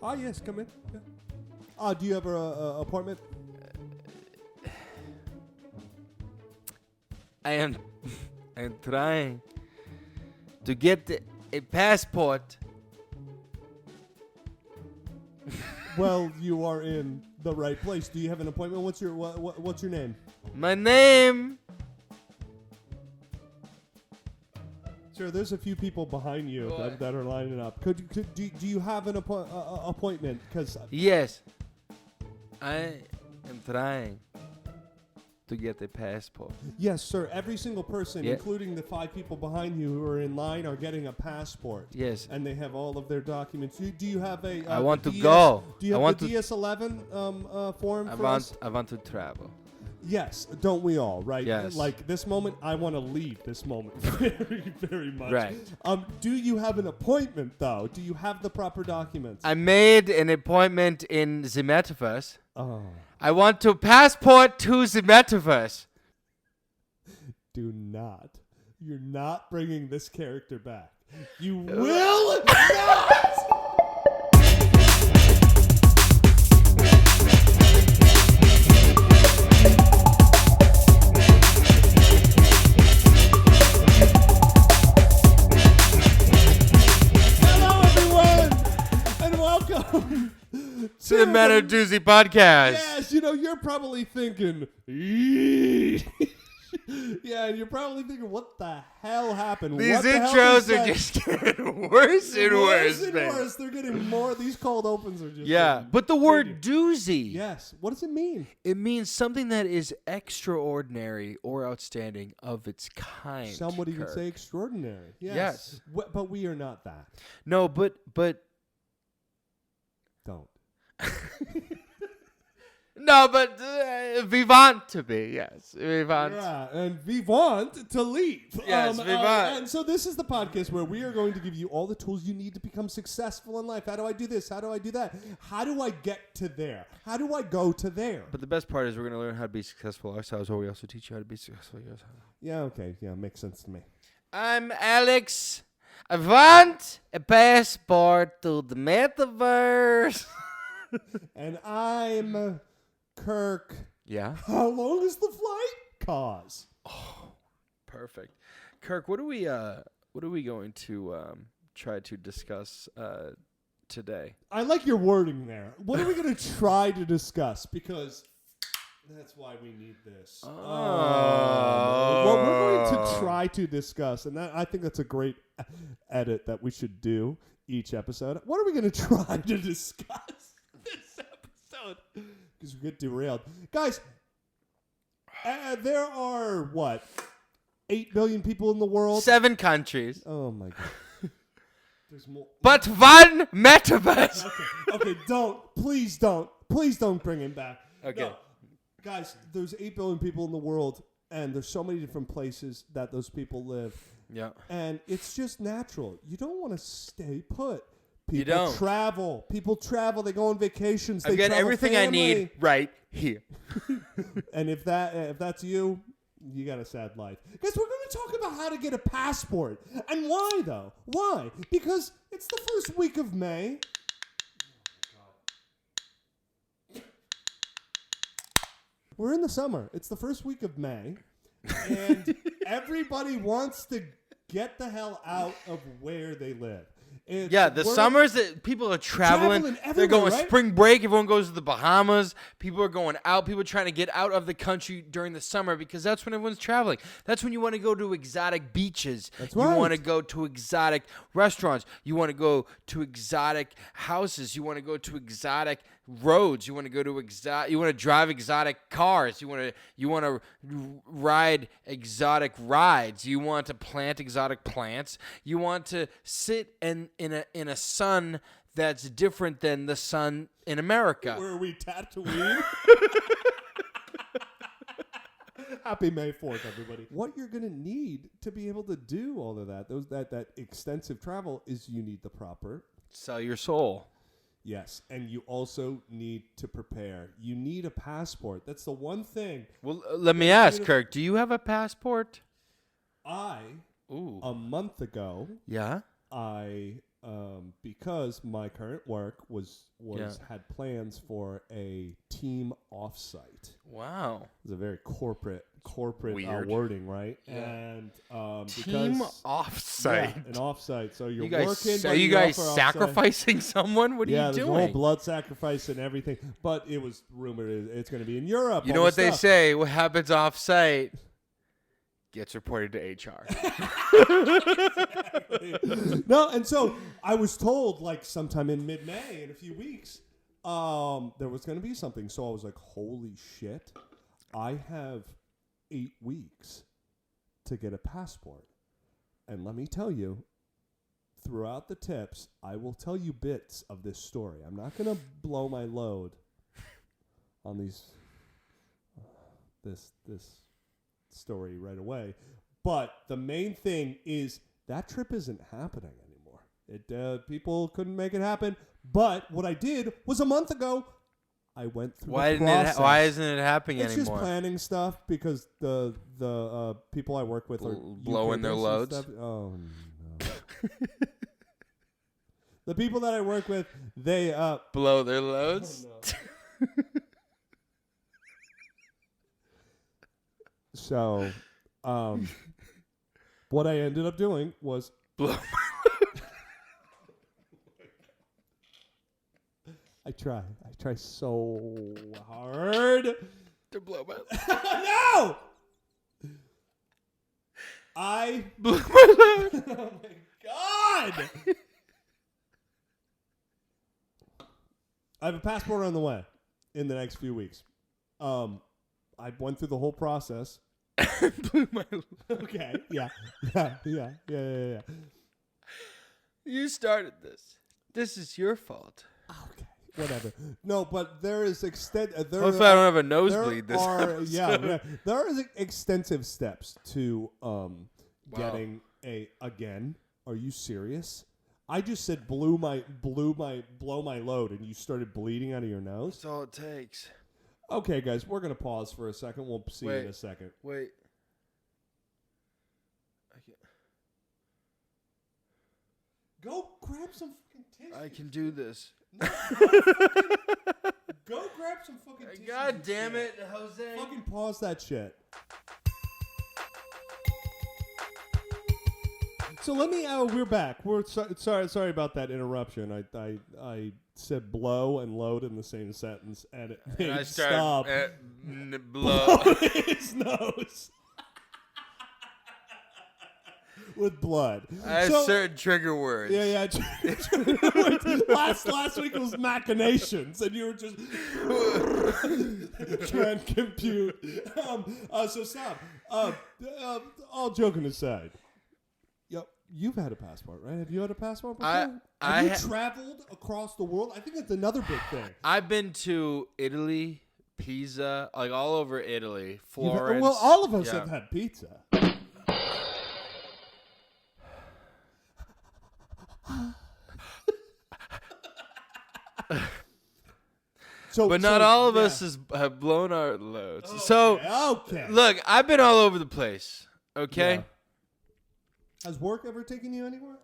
Ah, yes, come in. Yeah. Do you have an appointment? I am trying to get a passport. Well, you are in the right place. Do you have an appointment? What's your name? My name. Sir, there's a few people behind you that are lining up. Do you have an appointment? Because Yes, I am trying to get a passport. yes, sir. Every single person, Yeah. including the 5 people behind you who are in line, are getting a passport. Yes. And they have all of their documents. Do you have a? I want to DS go. Do you I have want the to- DS11 form for us? I want to travel. Yes, don't we all, right? Yes. Like this moment, I want to leave this moment very, very much. Right. Do you have an appointment, though? Do you have the proper documents? I made an appointment in the metaverse. Oh, I want to passport to the metaverse. do not. You're not bringing this character back. You will not! Hello, everyone, and welcome To the Man of Doozy podcast. Yes, you're probably thinking, "Eee." Yeah, and you're probably thinking, what the hell happened? These What the hell intros is are that? just getting worse and worse, and man. worse. They're getting more. These cold opens are just Yeah, getting but the bigger. word doozy, Yes. What does it mean? it means something that is extraordinary or outstanding of its kind. Somebody would Kirk. say extraordinary. Yes. Yes. But we are not that. No, but Don't. no, but we want to be. Yes, we want. Yeah, and we want to leave. Yes, we want. And so this is the podcast where we are going to give you all the tools you need to become successful in life. How do I do this? How do I do that? How do I get to there? How do I go to there? But the best part is we're gonna learn how to be successful ourselves, or we also teach you how to be successful yourself. Yeah, okay. Yeah, makes sense to me. I'm Alex. I want a passport to the metaverse. And I'm Kirk. Yeah. How long is the flight? Koz. Perfect. Kirk, what are we going to try to discuss today? I like your wording there. What are we going to try to discuss? Because that's why we need this. What we're going to try to discuss, and I think that's a great edit that we should do each episode. What are we going to try to discuss this episode? Because we get derailed. Guys, there are, 8 billion people in the world? 7 countries, Oh, my God. There's more. but one metaverse. Okay, please don't bring him back. Okay. No. Guys, there's 8 billion people in the world, and there's so many different places that those people live. Yeah. And it's just natural. You don't want to stay put. People You don't. travel. People travel. They go on vacations. I've They got travel everything I need family. right here. And if that's you, you got a sad life. Guys, we're going to talk about how to get a passport. And why, though? Why? Because it's the first week of May. We're in the summer. It's the first week of May. And everybody wants to get the hell out of where they live. Yeah, the summers that people are traveling. Traveling They're everywhere, going right? spring break. Everyone goes to the Bahamas. People are going out. People are trying to get out of the country during the summer because that's when everyone's traveling. That's when you want to go to exotic beaches. That's You right. want to go to exotic restaurants. You want to go to exotic houses. You want to go to exotic roads. You want to go to You want to drive exotic cars. You want to ride exotic rides. You want to plant exotic plants. You want to sit in a sun that's different than the sun in America. Where are we, Tatooine? Happy May 4th, everybody. What you're going to need to be able to do all of that, that extensive travel, is you need the proper. Sell your soul. Yes, and you also need to prepare. You need a passport. That's the one thing. Well, let me ask, Kirk, do you have a passport? A Ooh. month ago, Yeah? I because my current work had plans for a team offsite. Wow. It's a very corporate Weird. wording, right? Yeah. And team offsite. an offsite. So you're You guys, working. are but you you're guys off for offsite. sacrificing someone? What are you There's a doing? whole blood sacrifice and everything. But it was rumored it's going to be in Europe. You know what they say? What happens offsite gets reported to HR. Exactly. No, and so I was told like sometime in mid-May, in a few weeks, there was going to be something. So I was like, holy shit, I have 8 weeks to get a passport. And let me tell you, throughout the tips, I will tell you bits of this story. I'm not going to blow my load on this story right away. But the main thing is that trip isn't happening anymore. People couldn't make it happen. But what I did was a month ago, I went through the process. Why isn't it happening It's anymore? just planning stuff because the people I work with are blowing their loads. Oh no. The people that I work with, they blow their loads. Oh, no. So, what I ended up doing was blow. I try so hard to blow my no! I blew my load. Oh my god! I have a passport on the way in the next few weeks. I went through the whole process. Blew my load. Okay. Yeah. You started this. This is your fault. Okay. Whatever. No, but there is Hopefully I don't have a nosebleed this episode. Yeah, there are extensive steps to getting again. Are you serious? I just said blow my load, and you started bleeding out of your nose. That's all it takes. Okay, guys, we're gonna pause for a second. We'll see you in a second. Wait. Go grab some fucking tissues. I can do this. No, go grab some fucking tissues. God damn it, Jose. Fucking pause that shit. So let me. We're back. We're sorry about that interruption. I said blow and load in the same sentence, and it made I Staub blow his nose with blood. I have certain trigger words. Yeah. Last week was machinations, and you were just trying to compute. So Staub. All joking aside. You've had a passport, right? Have you had a passport before? Have you traveled across the world? I think that's another big thing. I've been to Italy, Pisa, like all over Italy, Florence. Well, all of us have had pizza. But not all of us have blown our loads. Okay. Look, I've been all over the place, okay? Yeah. Has work ever taken you anywhere?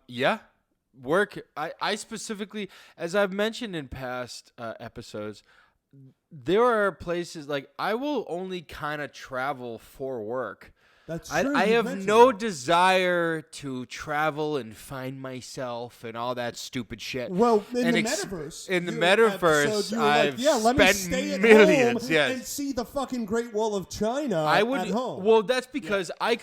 Yeah. Work. I specifically, as I've mentioned in past episodes, there are places like I will only kind of travel for work. That's true. I have no desire to travel and find myself and all that stupid shit. Well, in the metaverse, I've let me spent stay at millions, home yes, and see the fucking Great Wall of China at home. Well, that's because I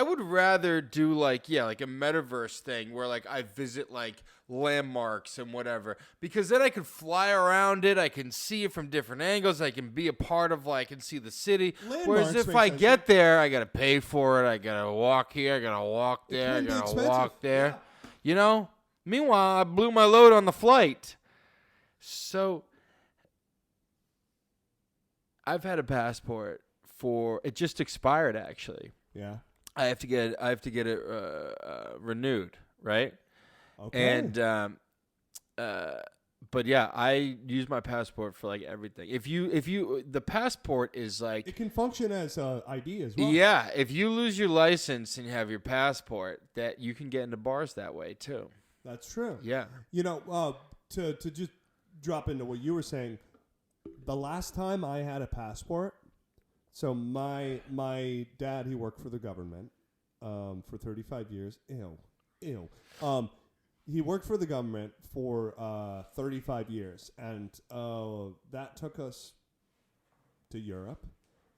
would rather do like a metaverse thing where like I visit like landmarks and whatever, because then I can fly around it, I can see it from different angles, I can be a part of I can see the city. Whereas if I get there, I gotta pay for it, I gotta walk here, I gotta walk there, I gotta walk there. Yeah. You know? Meanwhile, I blew my load on the flight. So I've had a passport it just expired actually. Yeah. I have to get it renewed, right? Okay. And But yeah, I use my passport for like everything. The passport is like, It can function as ID as well. yeah, if you lose your license and you have your passport, that you can get into bars that way too. That's true. Yeah. To just drop into what you were saying, the last time I had a passport, so my dad, he worked for the government for 35 years. Ew. He worked for the government for 35 years, and that took us to Europe.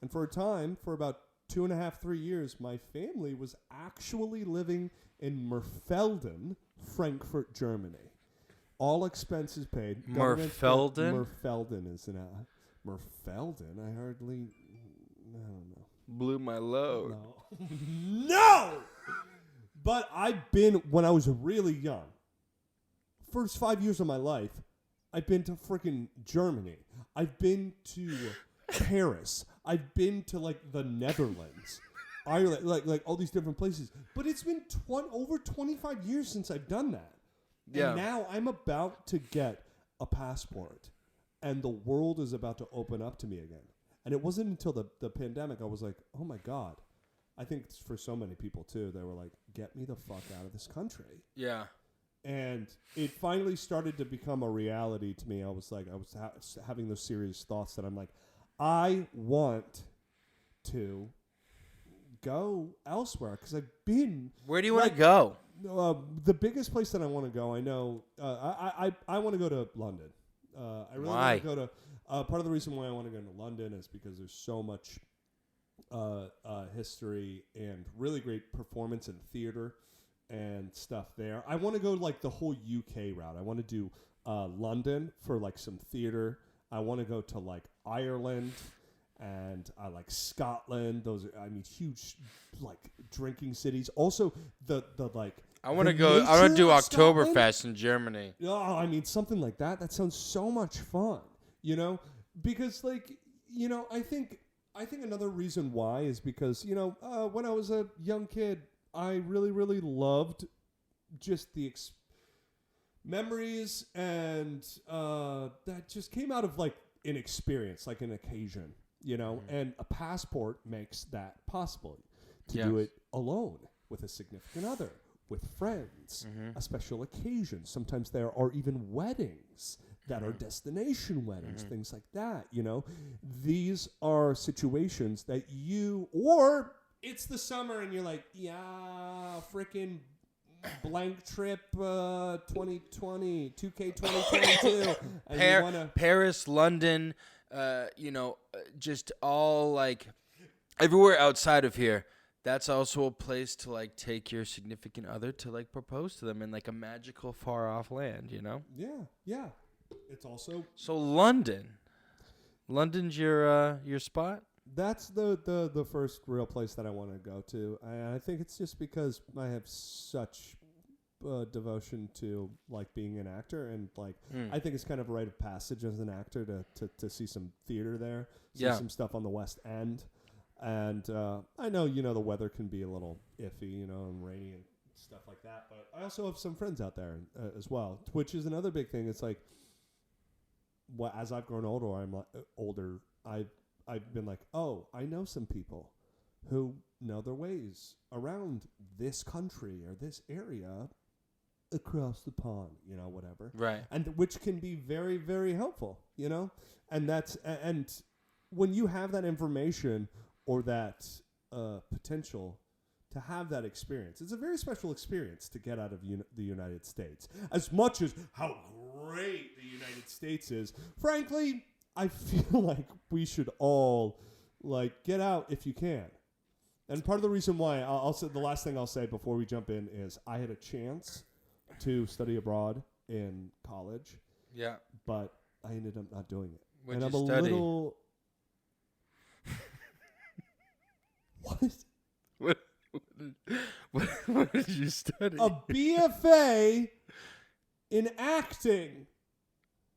And for a time, for about 2.5, 3 years, my family was actually living in Merfelden, Frankfurt, Germany. All expenses paid. Merfelden? Merfelden is an Merfelden? I don't know. Blew my load. No. No! But I've been, when I was really young, first 5 years of my life, I've been to freaking Germany. I've been to Paris. I've been to, like, the Netherlands. Ireland, like all these different places. But it's been over 25 years since I've done that. Yeah. And now I'm about to get a passport, and the world is about to open up to me again. And it wasn't until the pandemic I was like, oh my God. I think for so many people too, they were like, get me the fuck out of this country. Yeah. And it finally started to become a reality to me. I was like, I was having those serious thoughts that I'm like, I want to go elsewhere because I've been. Where do you want to go? The biggest place that I want to go, I know, I want to go to London. I really want to go to. Part of the reason why I want to go to London is because there's so much history and really great performance and theater and stuff there. I want to go like the whole UK route. I want to do London for like some theater. I want to go to like Ireland and like Scotland. Those are, I mean, huge like drinking cities. Also, the like. I want to go. I want to do Oktoberfest in Germany. Oh, I mean, something like that. That sounds so much fun. You know, because like, you know, I think another reason why is because, you know, when I was a young kid, I really, really loved just the memories and that just came out of like an experience, like an occasion, you know, and a passport makes that possible to do it alone with a significant other, with friends, a special occasion. Sometimes there are even weddings that are destination weddings, things like that, you know. These are situations that or it's the summer and you're like, yeah, freaking blank trip 2020, 2K 2022. And Paris, London, you know, just all like everywhere outside of here. That's also a place to like take your significant other to like propose to them in like a magical far off land, you know? Yeah. It's also London's your spot. That's the first real place that I want to go to. I think it's just because I have such devotion to like being an actor, and like I think it's kind of a rite of passage as an actor to see some theater there, see some stuff on the West End, and I know, you know, the weather can be a little iffy, you know, and rainy and stuff like that, but I also have some friends out there as well, which is another big thing. It's like, as I've grown older, I've been like, oh, I know some people who know their ways around this country or this area across the pond, you know, whatever. Right. And which can be very, very helpful, you know? And and when you have that information or that potential to have that experience, it's a very special experience to get out of the United States. As much as how great the United States is, frankly, I feel like we should all like get out if you can. And part of the reason why I'll say, the last thing I'll say before we jump in is I had a chance to study abroad in college. Yeah. But I ended up not doing it. What'd and you I'm study? A little What did you study? A BFA in acting.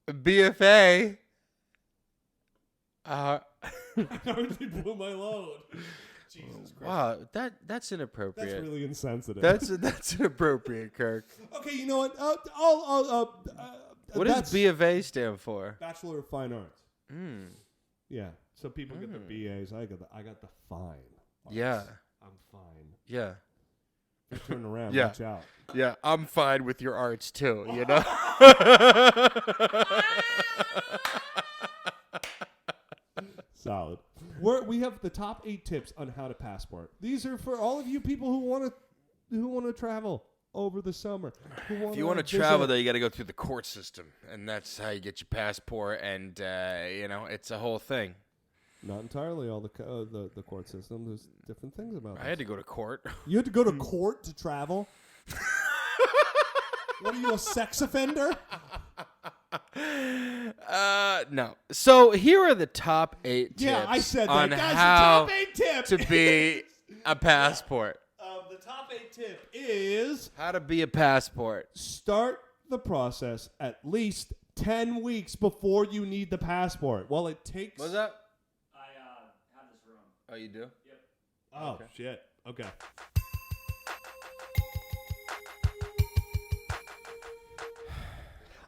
A BFA? I already blew my load. Jesus Christ. Wow, that's inappropriate. That's really insensitive. That's inappropriate, Kirk. Okay, you know what? What does B of A stand for? Bachelor of Fine Arts. Mm. Yeah. So people get the BAs. I got the fine arts. Yeah. I'm fine. Yeah. Turn around. Yeah. Watch out. Yeah, I'm fine with your arts too, you know? Solid. We have the top 8 tips on how to passport. These are for all of you people who want to travel over the summer. If you want to travel, though, you got to go through the court system, and that's how you get your passport. And it's a whole thing. Not entirely all the court system. There's different things about it. I had to go to court. You had to go to court to travel? What are you, a sex offender? No. So here are the top 8 tips. Yeah, I said that. On Guys, how the top 8 tips to be a passport. The top 8 tip is How to be a passport. start the process at least 10 weeks before you need the passport. Well, it takes... What's that? I have this room. Oh, you do? Yep. Oh, Okay. shit. Okay.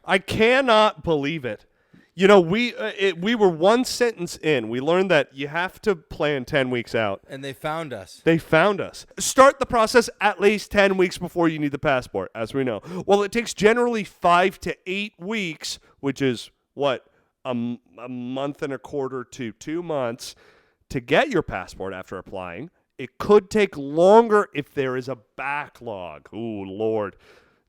I cannot believe it. You know, we were one sentence in. We learned that you have to plan 10 weeks out. And they found us. They found us. Start the process at least 10 weeks before you need the passport, as we know. Well, it takes generally 5 to 8 weeks, which is, what, a month and a quarter to 2 months to get your passport after applying. It could take longer if there is a backlog. Ooh, Lord.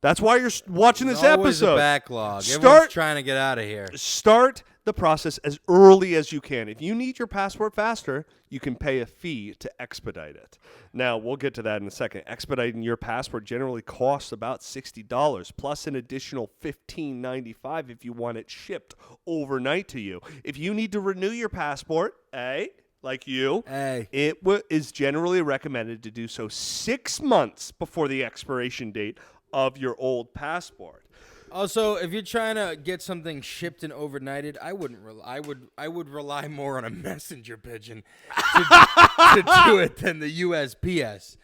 That's why you're watching this Always episode. A backlog. Everyone's trying to get out of here. Start the process as early as you can. If you need your passport faster, you can pay a fee to expedite it. Now, we'll get to that in a second. Expediting your passport generally costs about $60, plus an additional $15.95 if you want it shipped overnight to you. If you need to renew your passport, like you, it is generally recommended to do so 6 months before the expiration date of your old passport. Also, if you're trying to get something shipped and overnighted, I would rely more on a messenger pigeon to do it than the USPS.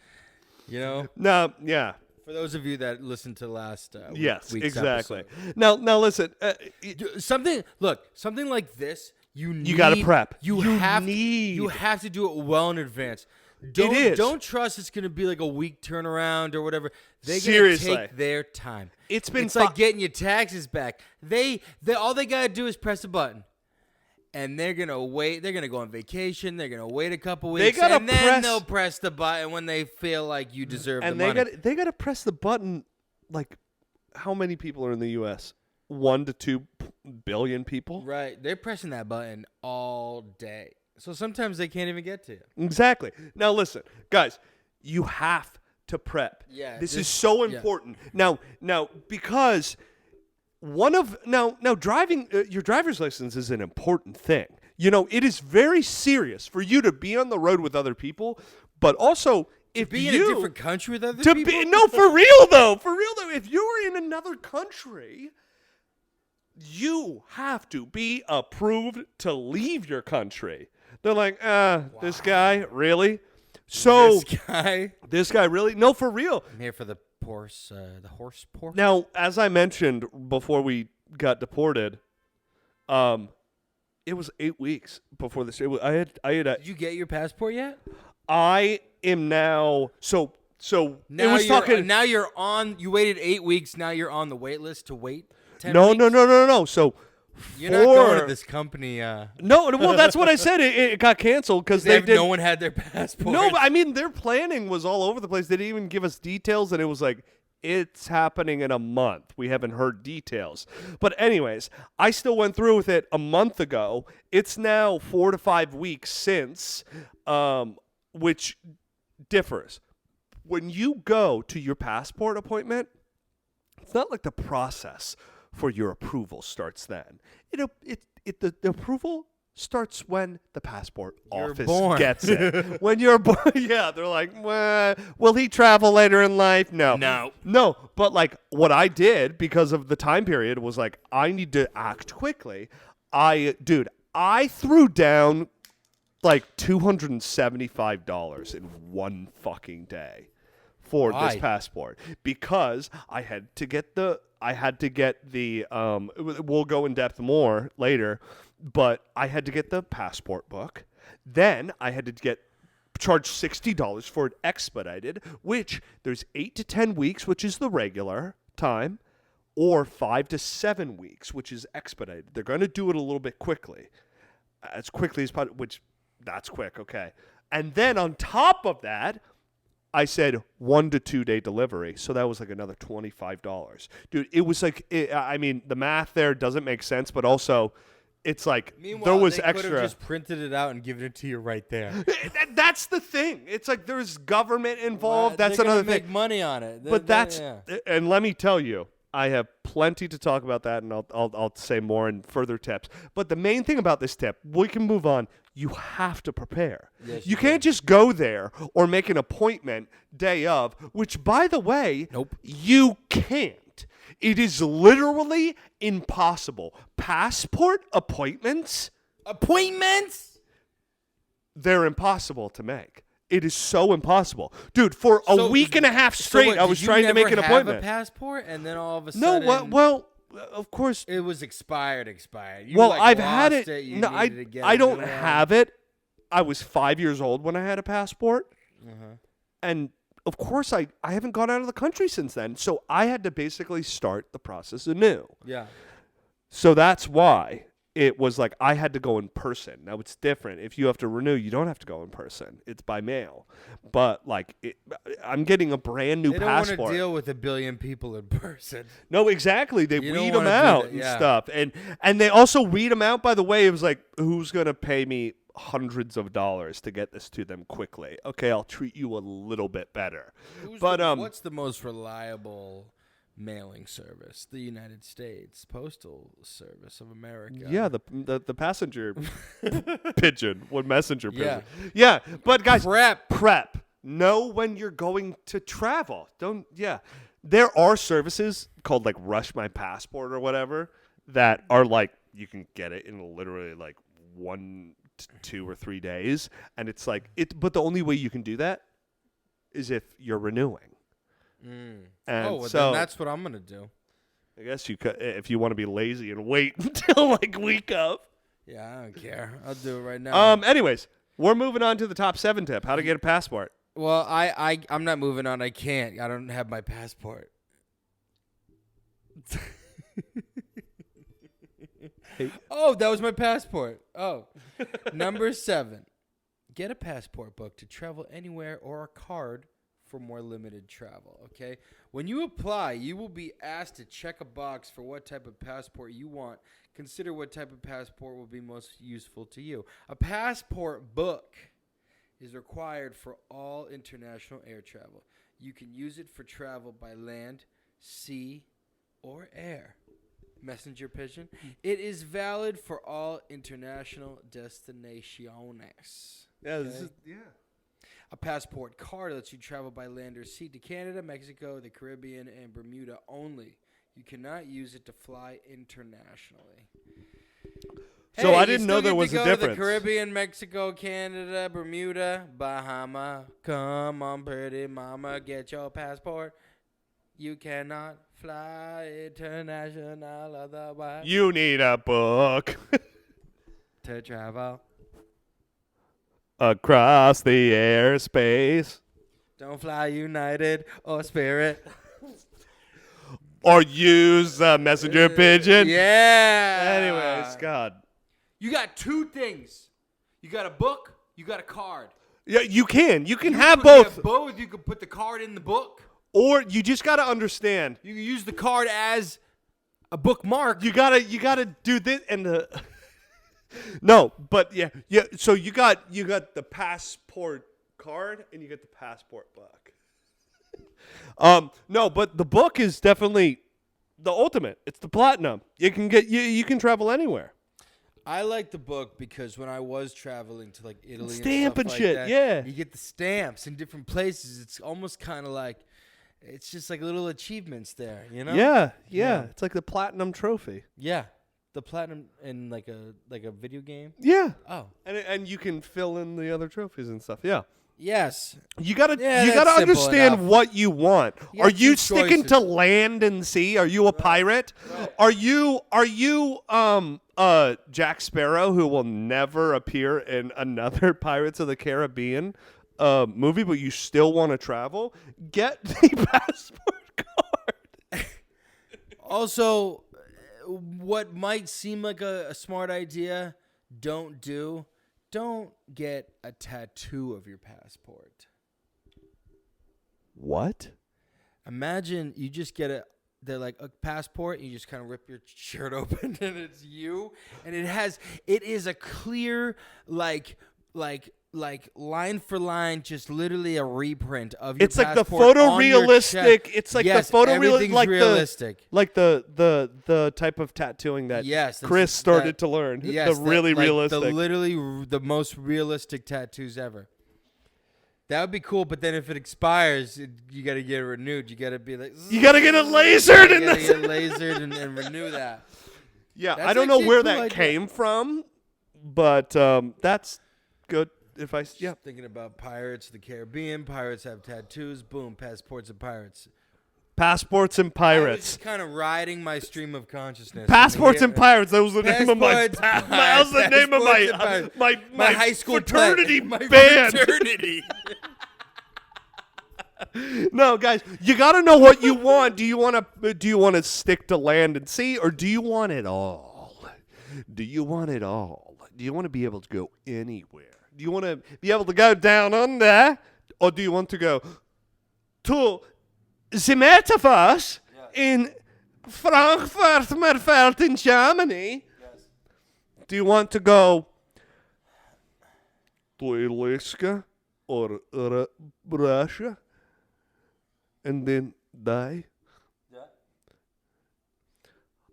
You know? No, yeah. For those of you that listened to last yes, week's exactly. episode. Now listen. Something like this. You got to prep. You have to do it well in advance. Don't trust it's going to be like a week turnaround or whatever. They're going to take their time. It's like getting your taxes back. All they got to do is press a button. And they're going to wait. They're going to go on vacation. They're going to wait a couple weeks. Then they'll press the button when they feel like you deserve the money. And they got to press the button. Like, how many people are in the U.S.? 1 to 2 billion people? Right. They're pressing that button all day. So sometimes they can't even get to you. Exactly. Now listen, guys, you have to prep. Yeah. This is so important. Yeah. Now because driving your driver's license is an important thing. You know, it is very serious for you to be on the road with other people, but also if be in a different country with other people. For real though, if you're in another country, you have to be approved to leave your country. They're like, this guy, really? So this guy, really? No, for real. I'm here for the horse pork. Now, as I mentioned before we got deported, it was 8 weeks before this. Did you get your passport yet? I am now. So now now you're on. You waited 8 weeks. Now you're on the wait list to wait 10 weeks? No. So. You're not going to this company. No, well, that's what I said. It got canceled because no one had their passport. No, but I mean, their planning was all over the place. They didn't even give us details, and it was like, it's happening in a month. We haven't heard details. But anyways, I still went through with it a month ago. It's now 4 to 5 weeks since, which differs. When you go to your passport appointment, it's not like the process for your approval starts then. The approval starts when the passport office gets it. When you're born, yeah, they're like, well, will he travel later in life? No. But like what I did because of the time period was like, I need to act quickly. I threw down like $275 in one fucking day for Why? this passport because I had to get the we'll go in depth more later, but I had to get the passport book. Then I had to get charged $60 for it expedited, which there's 8 to 10 weeks, which is the regular time, or 5 to 7 weeks, which is expedited. They're going to do it a little bit as quickly as possible, which that's quick, okay. And then on top of that, I said 1 to 2 day delivery, so that was like another $25. Dude, it was like, I mean, the math there doesn't make sense, but also it's like Meanwhile, there was they could extra. have just printed it out and given it to you right there. That's the thing. It's like there's government involved. They're That's gonna another make thing. money on it. But and let me tell you, I have plenty to talk about that, and I'll say more in further tips. But the main thing about this tip, we can move on. You have to prepare. Yes, you can't just go there or make an appointment day of, which, by the way, Nope. you can't. It is literally impossible. Passport appointments, they're impossible to make. It is so impossible. Dude, for a week and a half straight, I was trying to make an appointment. A passport, and then all of a No, sudden, well, of course. it was expired. You, Well, like, I've had lost it. You No, needed to get I a don't new one. have it. I was 5 years old when I had a passport. And, of course, I haven't gone out of the country since then. So I had to basically start the process anew. Yeah. So that's why it was like I had to go in person. Now, it's different. If you have to renew, you don't have to go in person. It's by mail. But, like, I'm getting a brand new They don't passport. want to deal with a billion people in person. No, exactly. They You don't weed them wanna do out that, and yeah. stuff. And they also weed them out, by the way. It was like, who's going to pay me hundreds of dollars to get this to them quickly? Okay, I'll treat you a little bit better. What's the most reliable mailing service? The United States Postal Service of America. Yeah, the passenger pigeon, what messenger pigeon. Yeah. Yeah, but guys, Prep. Know when you're going to travel. There are services called like Rush My Passport or whatever that are like you can get it in literally like 1 to 2 or 3 days, and it's like but the only way you can do that is if you're renewing. And Then that's what I'm gonna do. I guess you could, if you want to be lazy and wait until like week of. Yeah, I don't care. I'll do it right now. Anyways, we're moving on to the top 7 tip: how to get a passport. Well, I'm not moving on. I can't. I don't have my passport. Oh, that was my passport. Oh. Number 7. Get a passport book to travel anywhere or a card for more limited travel, okay? When you apply, you will be asked to check a box for what type of passport you want. Consider what type of passport will be most useful to you. A passport book is required for all international air travel. You can use it for travel by land, sea, or air. Messenger pigeon. It is valid for all international destinations. Yeah, A passport card lets you travel by land or sea to Canada, Mexico, the Caribbean, and Bermuda only. You cannot use it to fly internationally. So Hey, I you didn't still know there get was to a go to difference. the Caribbean, Mexico, Canada, Bermuda, Bahama. Come on, pretty mama, get your passport. You cannot fly international otherwise You need a book to travel. across the airspace. Don't fly United or Spirit. Or use a messenger pigeon. Yeah. Anyways, God. You got 2 things. You got a book, you got a card. Yeah, you can. You can have You both. have both. You can put the card in the book. Or you just got to understand. You can use the card as a bookmark. You gotta do this and the. No, but yeah. So you got the passport card and you got the passport book. No, but the book is definitely the ultimate. It's the platinum. You can travel anywhere. I like the book because when I was traveling to like Italy Stamp and and stuff shit, like that, yeah. you get the stamps in different places. It's almost kind of like, it's just like little achievements there, you know? Yeah. Yeah. It's like the platinum trophy. Yeah. The platinum in like a video game. Yeah. Oh. And you can fill in the other trophies and stuff. Yeah. Yes. You gotta Yeah, you that's gotta simple understand enough. what you want. You Are have you two sticking choices. to land and sea? Are you a pirate? Right. Are you Jack Sparrow who will never appear in another Pirates of the Caribbean movie, but you still want to travel? Get the passport card. Also, what might seem like a smart idea, don't do. Don't get a tattoo of your passport. What? Imagine you just get they're like a passport, and you just kind of rip your shirt open and it's you, and it is a clear like line for line, just literally a reprint of your It's like the passport on your photorealistic. chest. It's like Yes, the photorealistic, everything's like realistic. the type of tattooing that Yes, Chris started to learn. Yes, the really realistic. the most realistic tattoos ever. That would be cool, but then if it expires, you got to get it renewed. You got to be like, You gotta get it lasered, you got to and get lasered and renew that. yeah, That's I don't know actually a where cool that idea. came from, but that's good. If I yeah, Thinking about Pirates of the Caribbean, pirates have tattoos. Boom, passports of pirates. passports and I was pirates. just kind of riding my stream of consciousness. Passports and pirates. That was the name of my. Passports, That was the name of passports and pirates. my high school fraternity my band. fraternity. No, guys, you got to know what you want. Do you want to stick to land and sea, or do you want it all? Do you want it all? Do you want to be able to go anywhere? Do you want to be able to go down under, or do you want to go to the metaverse in Frankfurt, Merfeld in Germany? Yes. Do you want to go to Alaska or Russia and then die? Yeah.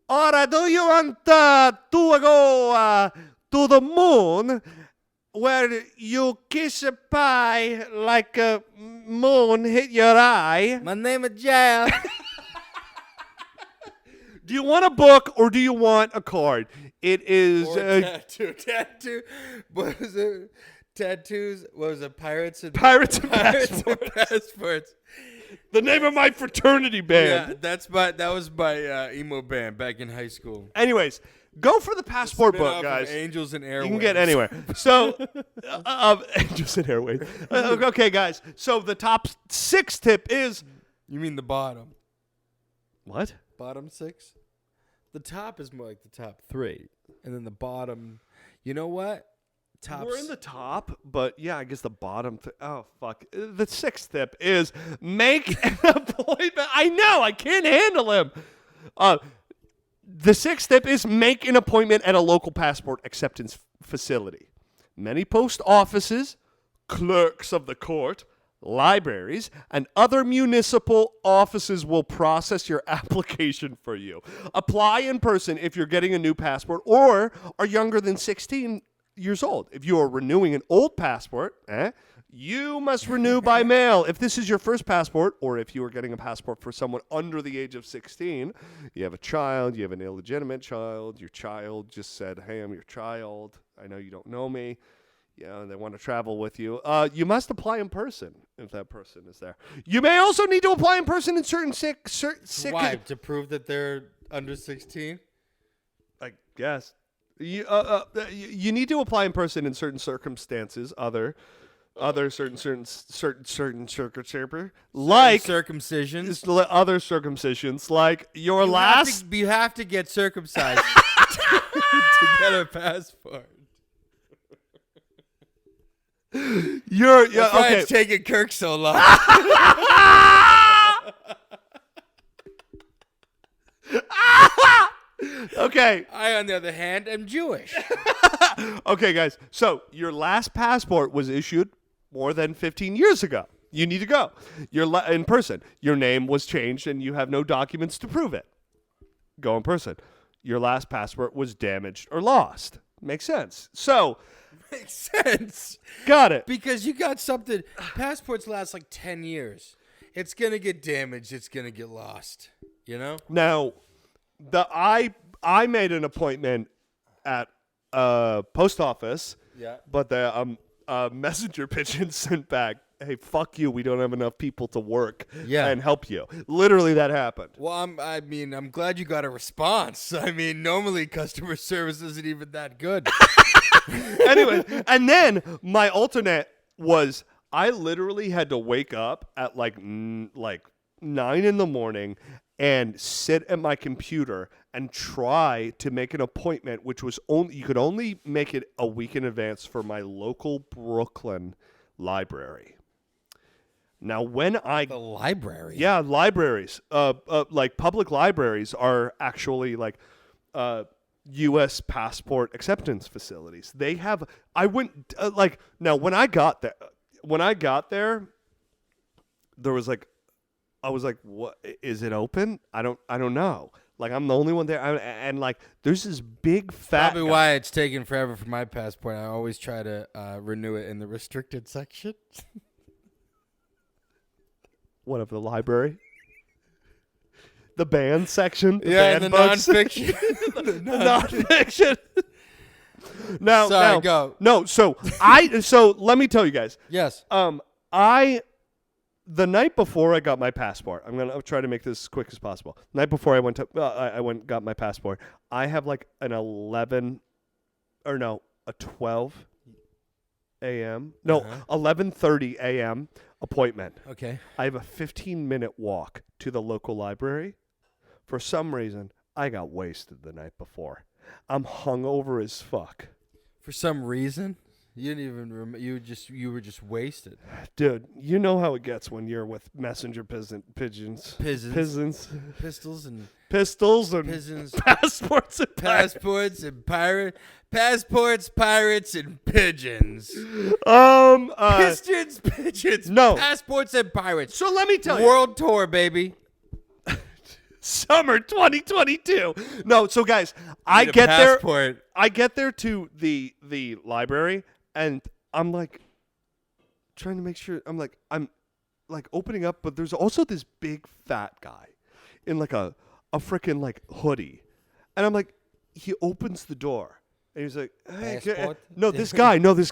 Or do you want to go to the moon where you kiss a pie like a moon hit your eye? My name is Jail. Do you want a book or do you want a card? It is Or a tattoo. What was it? Tattoos. What was it? Pirates and Pirates and Pirates and Passports. passports. The name of my fraternity band. Yeah, that was my emo band back in high school. Anyways, go for the passport Spin-off book, of guys. Angels and Airways. You can get anywhere. So, just an airways. Okay, guys. So the top 6 tip is You mean the bottom? what? Bottom 6? The top is more like the top 3, and then the bottom. You know what? We're in the top, but yeah, I guess the bottom. Oh fuck! The 6th tip is make an appointment. I know I can't handle him. The 6th tip is make an appointment at a local passport acceptance facility. Many post offices, clerks of the court, libraries, and other municipal offices will process your application for you. Apply in person if you're getting a new passport or are younger than 16 years old. If you are renewing an old passport, you must renew by mail. If this is your first passport, or if you are getting a passport for someone under the age of 16, you have a child, you have an illegitimate child, your child just said, hey, I'm your child, I know you don't know me, and they want to travel with you, you must apply in person if that person is there. You may also need to apply in person in certain Why? To prove that they're under 16? I guess. You need to apply in person in certain circumstances, other certain circumstances, like Circumcisions. other circumcisions, like your last. You have to get circumcised to get a passport. You're That's why okay. it's taking Kirk so long. Okay. I, on the other hand, am Jewish. Okay, guys. So your last passport was issued more than 15 years ago. You need to go. You're in person. Your name was changed and you have no documents to prove it. Go in person. Your last passport was damaged or lost. Makes sense. So, Makes sense. got it. Because you got something. Passports last like 10 years. It's going to get damaged. It's going to get lost. You know? Now, I made an appointment at post office. Yeah. But messenger pigeon sent back, "Hey, fuck you. We don't have enough people to work Yeah. and help you." Literally, that happened. Well, I'm glad you got a response. I mean, normally customer service isn't even that good. Anyway, and then my alternate was I literally had to wake up at like 9 in the morning and sit at my computer and try to make an appointment, which was you could only make it a week in advance for my local Brooklyn library. Now, when The library. yeah, libraries, like public libraries are actually like U.S. passport acceptance facilities. They have. I went now when I got there, there was like, I was like, "What is it open? I don't know." Like I'm the only one there, and like there's this big fat. Probably guy. why it's taken forever for my passport. I always try to renew it in the restricted section. What of the library? The band section. Yeah, band the books. nonfiction. Nonfiction. Now, Sorry, now, go. No, so let me tell you guys. Yes. The night before I got my passport, I'll try to make this as quick as possible. The night before I went to got my passport, I have like an 12 a.m. No, 11:30 a.m. appointment. Okay. I have a 15-minute walk to the local library. For some reason, I got wasted the night before. I'm hungover as fuck. For some reason, you didn't even remember. You were just wasted. Dude, you know how it gets when you're with messenger pigeons. Pigeons. Pigeons. Pistols and Pistols and pigeons. passports and Passports and passports, pirates, and pigeons. Pistons, pigeons, no. passports, and pirates. So let me tell you. World tour, baby. Summer 2022. No, so guys, I Need a get there. passport. I get there to the library, and I'm like trying to make sure. I'm like opening up, but there's also this big fat guy in like a freaking like hoodie, and I'm like, he opens the door, and he's like, "Hey, Passport? this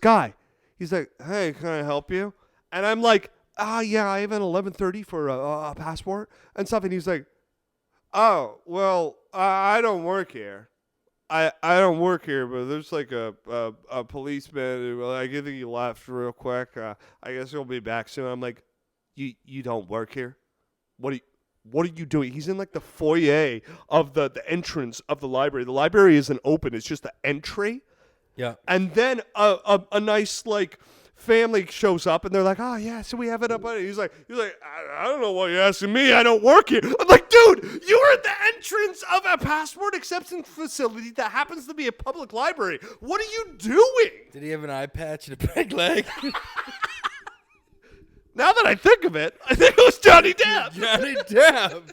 guy." He's like, "Hey, can I help you?" And I'm like, yeah, I have an 11:30 for a passport and stuff," and he's like, "Oh, well, I don't work here. I don't work here, but there's like a policeman who, I think he left real quick. I guess he'll be back soon." I'm like, you don't work here? What are you doing?" He's in like the foyer of the entrance of the library. The library isn't open; it's just the entry. Yeah. And then a nice like family shows up, and they're like, "Oh yeah, so we have it up." He's like, I don't know why you're asking me. I don't work here. I'm like, dude, you're at the entrance of a passport acceptance facility that happens to be a public library. What are you doing? Did he have an eye patch and a peg leg? Now that I think of it, I think it was Johnny Depp. Johnny Depp.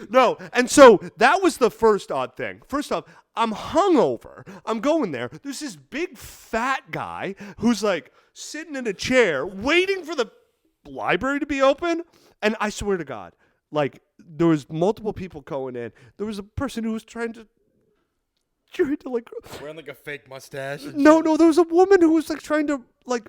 No, and so that was the first odd thing. First off, I'm hungover. I'm going there. There's this big fat guy who's like sitting in a chair waiting for the library to be open. And I swear to God, like there was multiple people going in. There was a person who was trying to like Wearing like a fake mustache. no, there was a woman who was like trying to like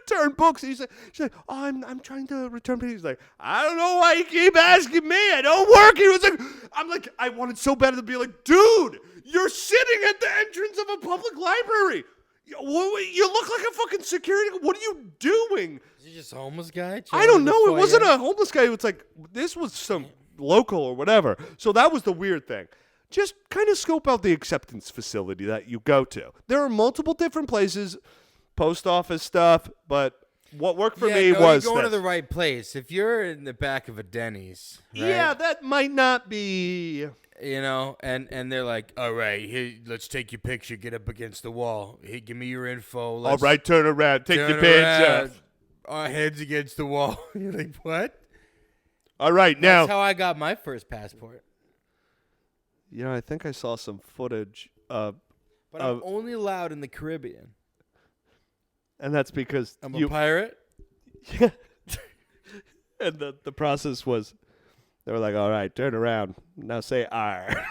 return books. She's like, "Oh, I'm trying to return books." He's like, "I don't know why you keep asking me. I don't work here." It was like, I wanted so bad to be like, "Dude, you're sitting at the entrance of a public library. You look like a fucking security. What are you doing?" Is he just a homeless guy? I don't know. It wasn't a homeless guy. It was like, this was some local or whatever. So that was the weird thing. Just kind of scope out the acceptance facility that you go to. There are multiple different places, post office stuff, but what worked for me was you're going to this. the right place. If you're in the back of a Denny's, right? Yeah, that might not be. You know, and they're like, "All right, here, let's take your picture. Get up against the wall. Hey, give me your info. All right, turn around. Take your pants off. Our heads against the wall." You're like, "What?" All right, now. That's how I got my first passport. You know, I think I saw some footage. But I'm only allowed in the Caribbean. And that's because I'm a pirate. Yeah. And the process was, they were like, "All right, turn around. Now say R."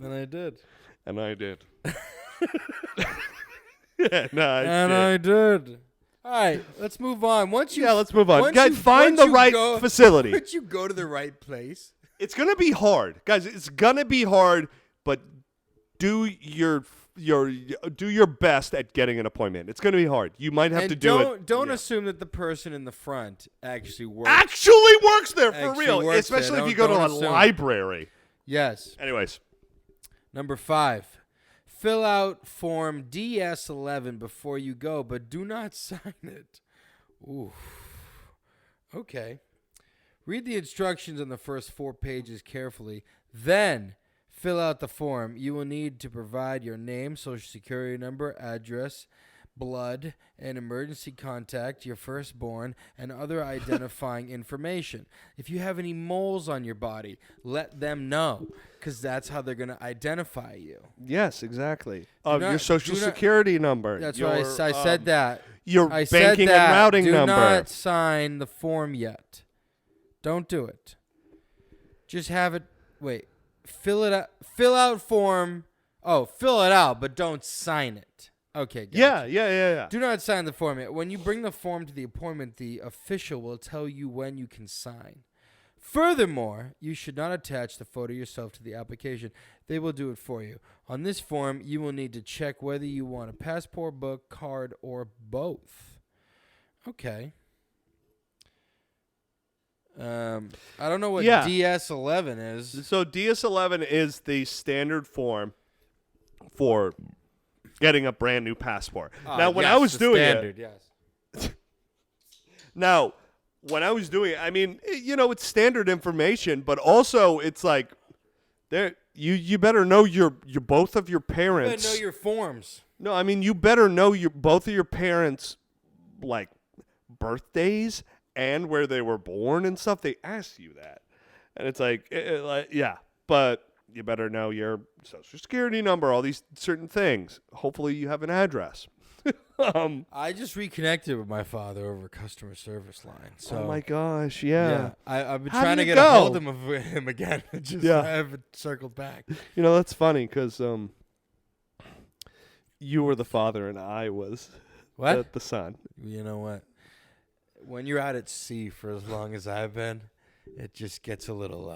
And I did. And I did. Yeah, no, I did. All right, let's move on. let's move on. once Guys, you- find once the you right go- facility. Once you go to the right place. It's gonna be hard, guys. It's gonna be hard, but do your best at getting an appointment. It's gonna be hard. You might have And to do it. Don't Yeah. assume that the person in the front actually works. Actually works there for Actually real, works especially there. if you go to Don't a assume. library. Yes. Anyways, Number 5. Fill out Form DS11 before you go, but do not sign it. Ooh. Okay. Read the instructions on the first 4 pages carefully. Then fill out the form. You will need to provide your name, social security number, address, blood, and emergency contact, your firstborn, and other identifying information. If you have any moles on your body, let them know, because that's how they're going to identify you. yes, exactly. not- Your social do not- security number. That's your, why I said that. Your I said banking that. and routing do number. not sign the form yet. Don't do it. Just have it. Wait. Fill it out. Fill out form. Oh, fill it out, but don't sign it. Okay. Gotcha. Yeah. Do not sign the form yet. When you bring the form to the appointment, the official will tell you when you can sign. Furthermore, you should not attach the photo yourself to the application. They will do it for you. On this form, you will need to check whether you want a passport, book, card, or both. Okay. I don't know what Yeah. DS11 is. So DS11 is the standard form for getting a brand new passport. Now, when yes, I was the doing standard, it, yes. now, when I was doing it, I mean, it's standard information, but also it's like, you better know your both of your You parents. better know your forms. No, I mean, you better know both of your parents, like, birthdays and where they were born and stuff. They ask you that. And it's like, yeah, but you better know your social security number, all these certain things. Hopefully you have an address. I just reconnected with my father over customer service line. So Oh my gosh, yeah. I've been How trying did to it get a go? hold of him again. Just Yeah. I haven't circled back. That's funny because you were the father and I was What? the son. You know what? When you're out at sea for as long as I've been, it just gets a little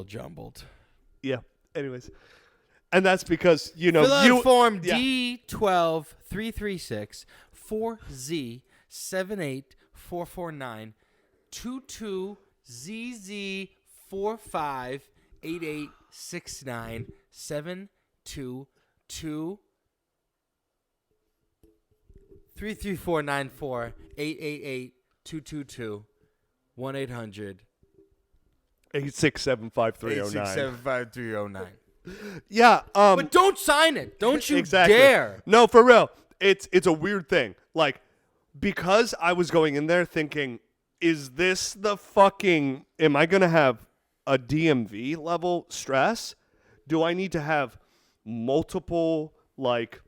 jumbled. Yeah. Anyways. And that's because, Fill out form yeah. D12 336 4Z 78449 22 ZZ 45 8869 722 33494 888 222 1-800 8675309. 8675309. Yeah. But don't sign it. Don't you Exactly. dare. No, for real. It's a weird thing. Like, because I was going in there thinking, is this the fucking, am I going to have a DMV level stress? Do I need to have multiple, like,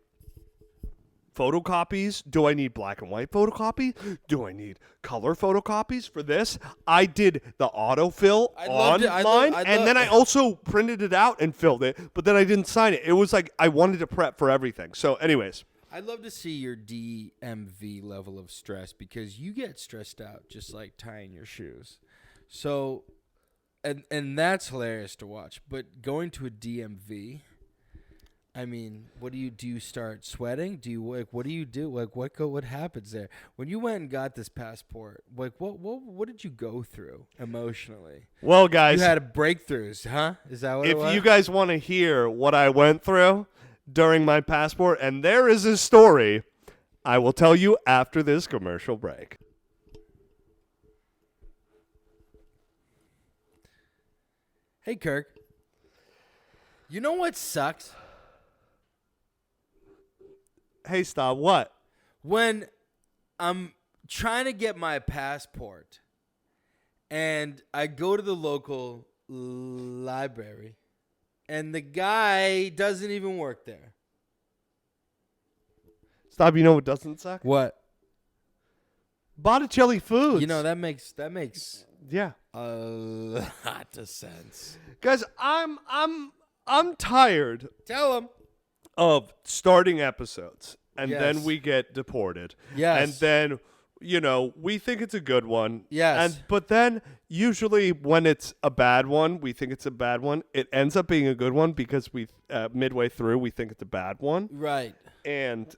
photocopies? Do I need black and white photocopies? Do I need color photocopies for this? I did the autofill online, and then I also printed it out and filled it, but then I didn't sign it. It was like I wanted to prep for everything. So anyways. I'd love to see your DMV level of stress because you get stressed out just like tying your shoes. So, and that's hilarious to watch. But going to a DMV, I mean, what do you do? You start sweating? Do you what do you do? Like what happens there when you went and got this passport? Like what did you go through emotionally? Well, guys, You had breakthroughs, huh? Is that what it was? if you guys want to hear what I went through during my passport, and there is a story, I will tell you after this commercial break. Hey, Kirk. You know what sucks? Hey, Staub, what? When I'm trying to get my passport and I go to the local library and the guy doesn't even work there. Staub, you know what doesn't suck? What? Botticelli Foods. You know, that makes Yeah. a lot of sense. Guys, I'm tired Tell him. of starting episodes, and Yes. then we get deported. Yes. And then, we think it's a good one. Yes. But then usually when it's a bad one, we think it's a bad one. It ends up being a good one because we midway through we think it's a bad one. Right. And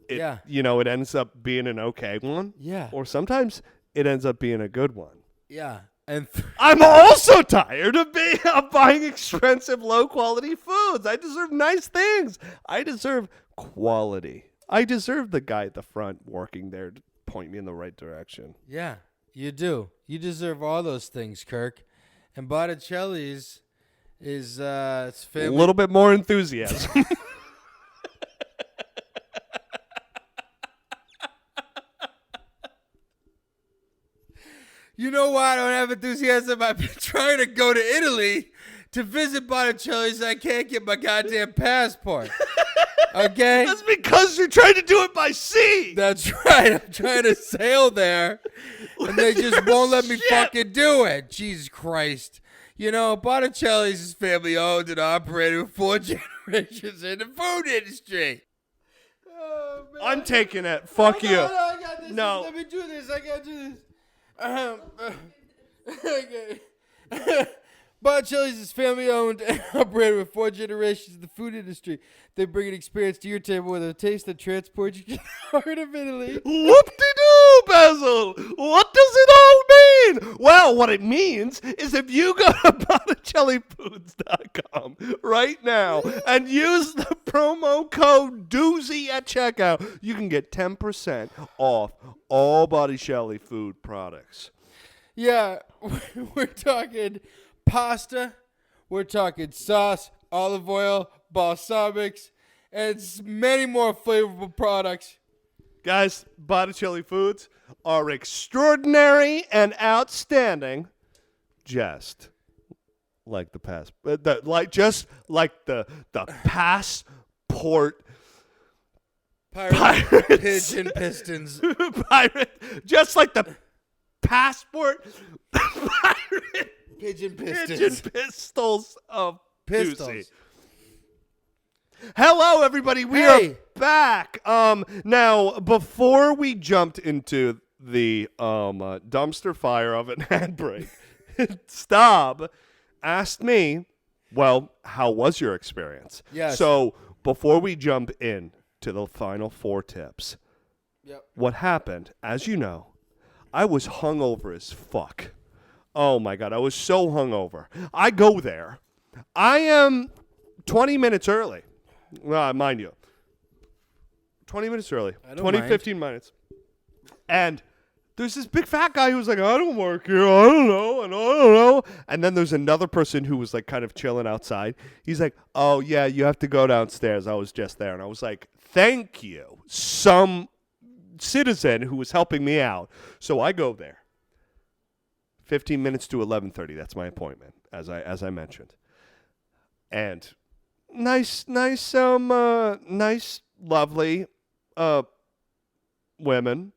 Yeah. it ends up being an okay one. Yeah. Or sometimes it ends up being a good one. Yeah. And I'm also tired of buying expensive, low-quality foods. I deserve nice things. I deserve quality. I deserve the guy at the front working there to point me in the right direction. yeah, you do. You deserve all those things, Kirk. And Botticelli's is it's A family. little bit more enthusiasm. You know why I don't have enthusiasm? I've been trying to go to Italy to visit Botticelli's. I can't get my goddamn passport. Okay? That's because you're trying to do it by sea. That's right. I'm trying to sail there, and they just won't let me Shit. fucking do it. Jesus Christ. Botticelli's is family owned and operated with 4 generations in the food industry. Oh, man. I'm taking it. Fuck you. No, I got this. No. Let me do this. I gotta do this. Okay. Botticelli's is family owned and operated with 4 generations in the food industry. They bring an experience to your table with a taste that transports you to the heart of Italy. Whoop-de-doo, Basil. What does it all mean? Well, what it means is if you go to BotticelliFoods.com right now and use the promo code Doozy at checkout, you can get 10% off all Botticelli food products. Yeah, we're talking pasta, we're talking sauce, olive oil, balsamics, and many more flavorful products. Guys, Botticelli foods are extraordinary and outstanding, just like the passport Pirate Pirates. pigeon pistons. pirate, just like the passport pirate Pigeon pigeon pistons. pistols of Pistols. Doozy. Hello, everybody. We Hey. are back. Now, before we jumped into the dumpster fire of an ad break, Staub asked me, well, how was your experience? Yes. So, before we jump in to the final 4 tips, Yep. what happened, as you know, I was hungover as fuck. Oh, my God. I was so hungover. I go there. I am 20 minutes early. Well, mind you, 20 minutes early. I don't 20, mind. 15 minutes. And there's this big fat guy who's like, I don't work here. I don't know. And I don't know. And then there's another person who was like kind of chilling outside. He's like, oh, yeah, you have to go downstairs. I was just there. And I was like, thank you. Some citizen who was helping me out. So I go there. 15 minutes to 11:30. That's my appointment, as I mentioned. And nice, lovely women,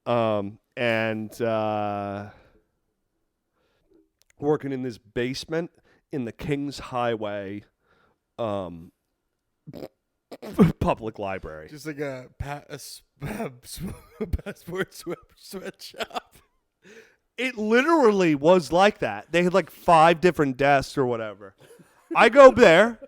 and working in this basement in the Kings Highway public library. Just like a passport sweatshop. It literally was like that. They had like 5 different desks or whatever. I go there.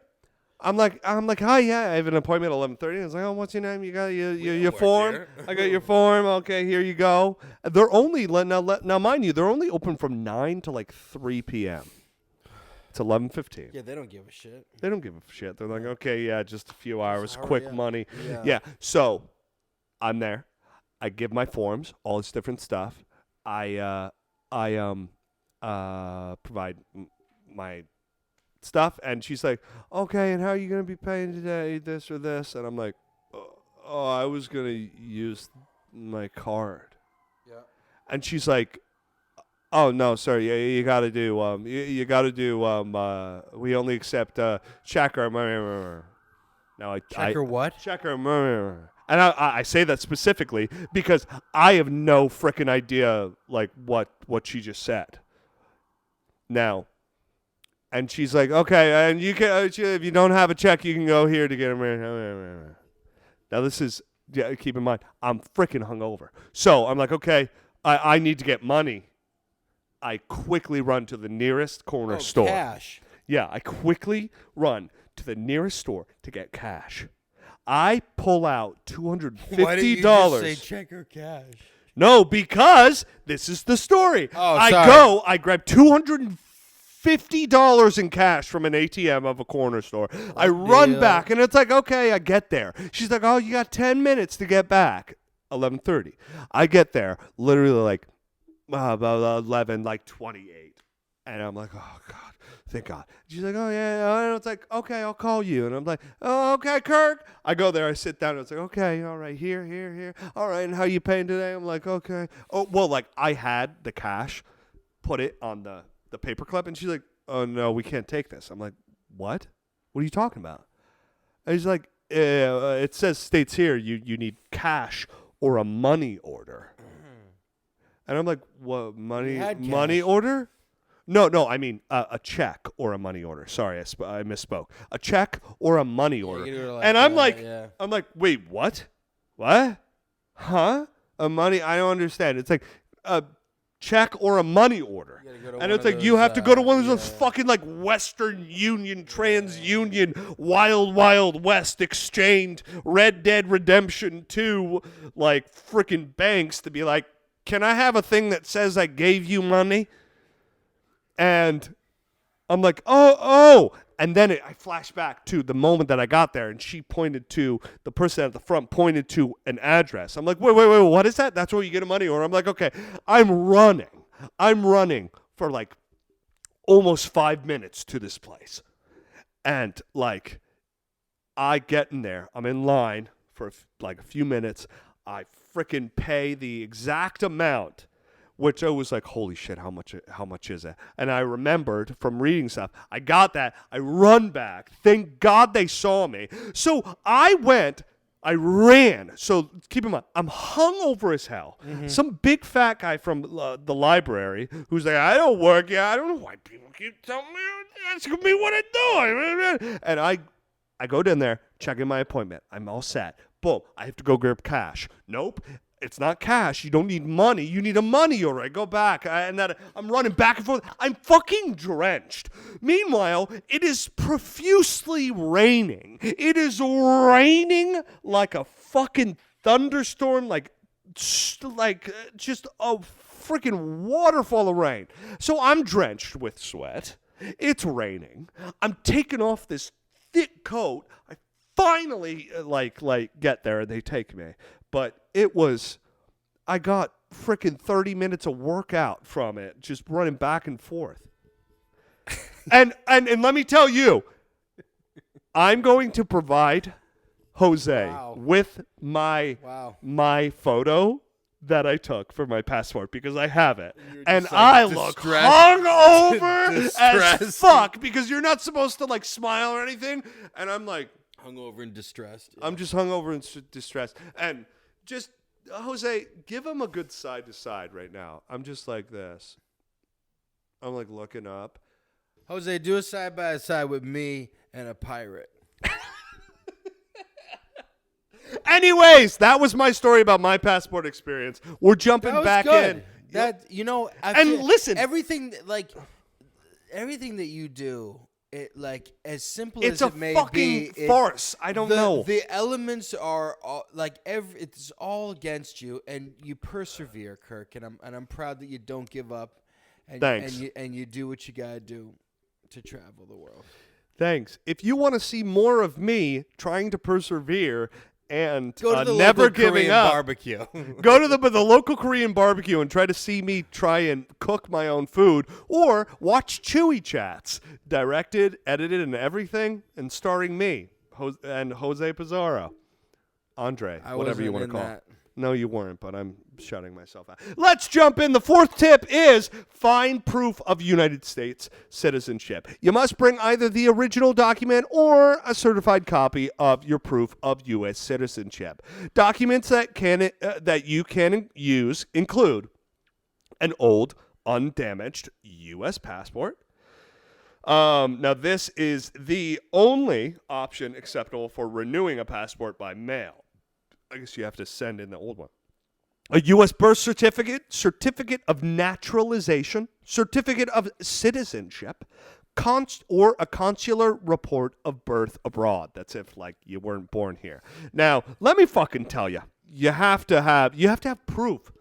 I'm like, hi, yeah, I have an appointment at 11:30. I was like, oh, what's your name? You got your form? here. I got your form. Okay, here you go. They're only now, mind you, they're only open from 9 to like 3 p.m. It's 11:15. Yeah, they don't give a shit. They don't give a shit. They're like, okay, yeah, just a few hours, hurry quick up. money. Yeah. So I'm there. I give my forms, all this different stuff. I provide my stuff, and she's like, okay, and how are you going to be paying today, this or this? And I'm like, oh, I was going to use my card. Yeah. And she's like, oh, no, sorry, you got to do, we only accept check or, now Checker what? check or, and I say that specifically because I have no frickin' idea like what she just said. Now, And she's like, okay, and you can if you don't have a check, you can go here to get them. Now this is keep in mind, I'm freaking hungover. So I'm like, okay, I need to get money. I quickly run to the nearest corner store. Cash. Yeah, I quickly run to the nearest store to get cash. I pull out $250. Why didn't you just say check or cash? No, because this is the story. Oh, I grab $250 in cash from an ATM of a corner store. I run back, and it's like, okay, I get there. She's like, oh, you got 10 minutes to get back. 11:30. I get there, literally like about 11:28, and I'm like, oh God. Thank God. She's like, oh, yeah. And it's like, okay, I'll call you. And I'm like, oh, okay, Kirk. I go there. I sit down. And it's like, okay, all right, here. All right, and how you paying today? I'm like, okay. Oh, well, like, I had the cash, put it on the paperclip. And she's like, oh, no, we can't take this. I'm like, what? What are you talking about? And she's like, it states here you need cash or a money order. And I'm like, what, money order? No, I mean a check or a money order. Sorry, I misspoke. A check or a money order. Like and I'm like, wait, what? What? Huh? A money? I don't understand. It's like a check or a money order. And it's like those, you have to go to one of those fucking like Western Union, TransUnion, Wild Wild West Exchange, Red Dead Redemption 2, like freaking banks to be like, can I have a thing that says I gave you money? And I'm like, oh. And then I flash back to the moment that I got there, and she pointed to, the person at the front pointed to an address. I'm like, wait, what is that? That's where you get a money order. I'm like, okay, I'm running for like almost 5 minutes to this place. And like, I get in there. I'm in line for like a few minutes. I freaking pay the exact amount, which I was like, holy shit, how much is it? And I remembered from reading stuff, I got that. I run back. Thank God they saw me. So I ran. So keep in mind, I'm hungover as hell. Mm-hmm. Some big fat guy from the library who's like, I don't work here. I don't know why people keep telling me, asking me what I do. And I go down there, check in my appointment. I'm all set. Boom, I have to go grab cash. Nope. It's not cash. You don't need money. You need a money order. I go back, and I'm running back and forth. I'm fucking drenched. Meanwhile, it is profusely raining. It is raining like a fucking thunderstorm, like just a freaking waterfall of rain. So I'm drenched with sweat. It's raining. I'm taking off this thick coat. I finally get there, and they take me. But I got freaking 30 minutes of workout from it, just running back and forth. and let me tell you, I'm going to provide Jose with my photo that I took for my passport because I have it. And I look hungover as fuck because you're not supposed to like smile or anything. And I'm like, hungover and distressed. Yeah. I'm just hungover and distressed. And just, Jose, give him a good side to side right now. I'm just like this. I'm like looking up. Jose, do a side by side with me and a pirate. Anyways, that was my story about my passport experience. We're jumping back in. Listen, everything that you do, it like as simple as it may be, it's a fucking farce. I don't know. The elements are all, it's all against you, and you persevere, Kirk. And I'm proud that you don't give up. And, Thanks. And you do what you gotta do to travel the world. Thanks. If you want to see more of me trying to persevere and go to the never local giving Korean up, barbecue. Go to the local Korean barbecue and try to see me try and cook my own food, or watch Chewy Chats, directed, edited, and everything, and starring me and Jose Pizarro, Andre, whatever you want to call it. No, you weren't, but I'm shutting myself out. Let's jump in. The fourth tip is find proof of United States citizenship. You must bring either the original document or a certified copy of your proof of U.S. citizenship. Documents that you can use include an old, undamaged U.S. passport, Now, this is the only option acceptable for renewing a passport by mail. I guess you have to send in the old one. A U.S. birth certificate, certificate of naturalization, certificate of citizenship, or a consular report of birth abroad. That's if, like, you weren't born here. Now, let me fucking tell you, you have to have proof.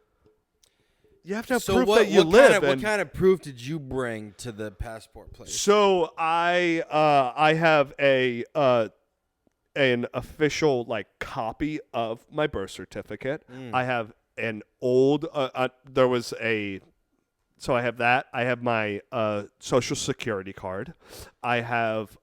You have to have proof that you live. What kind of proof did you bring to the passport place? So I have an official like copy of my birth certificate. I have an old there was a so I have that. I have my social security card. I have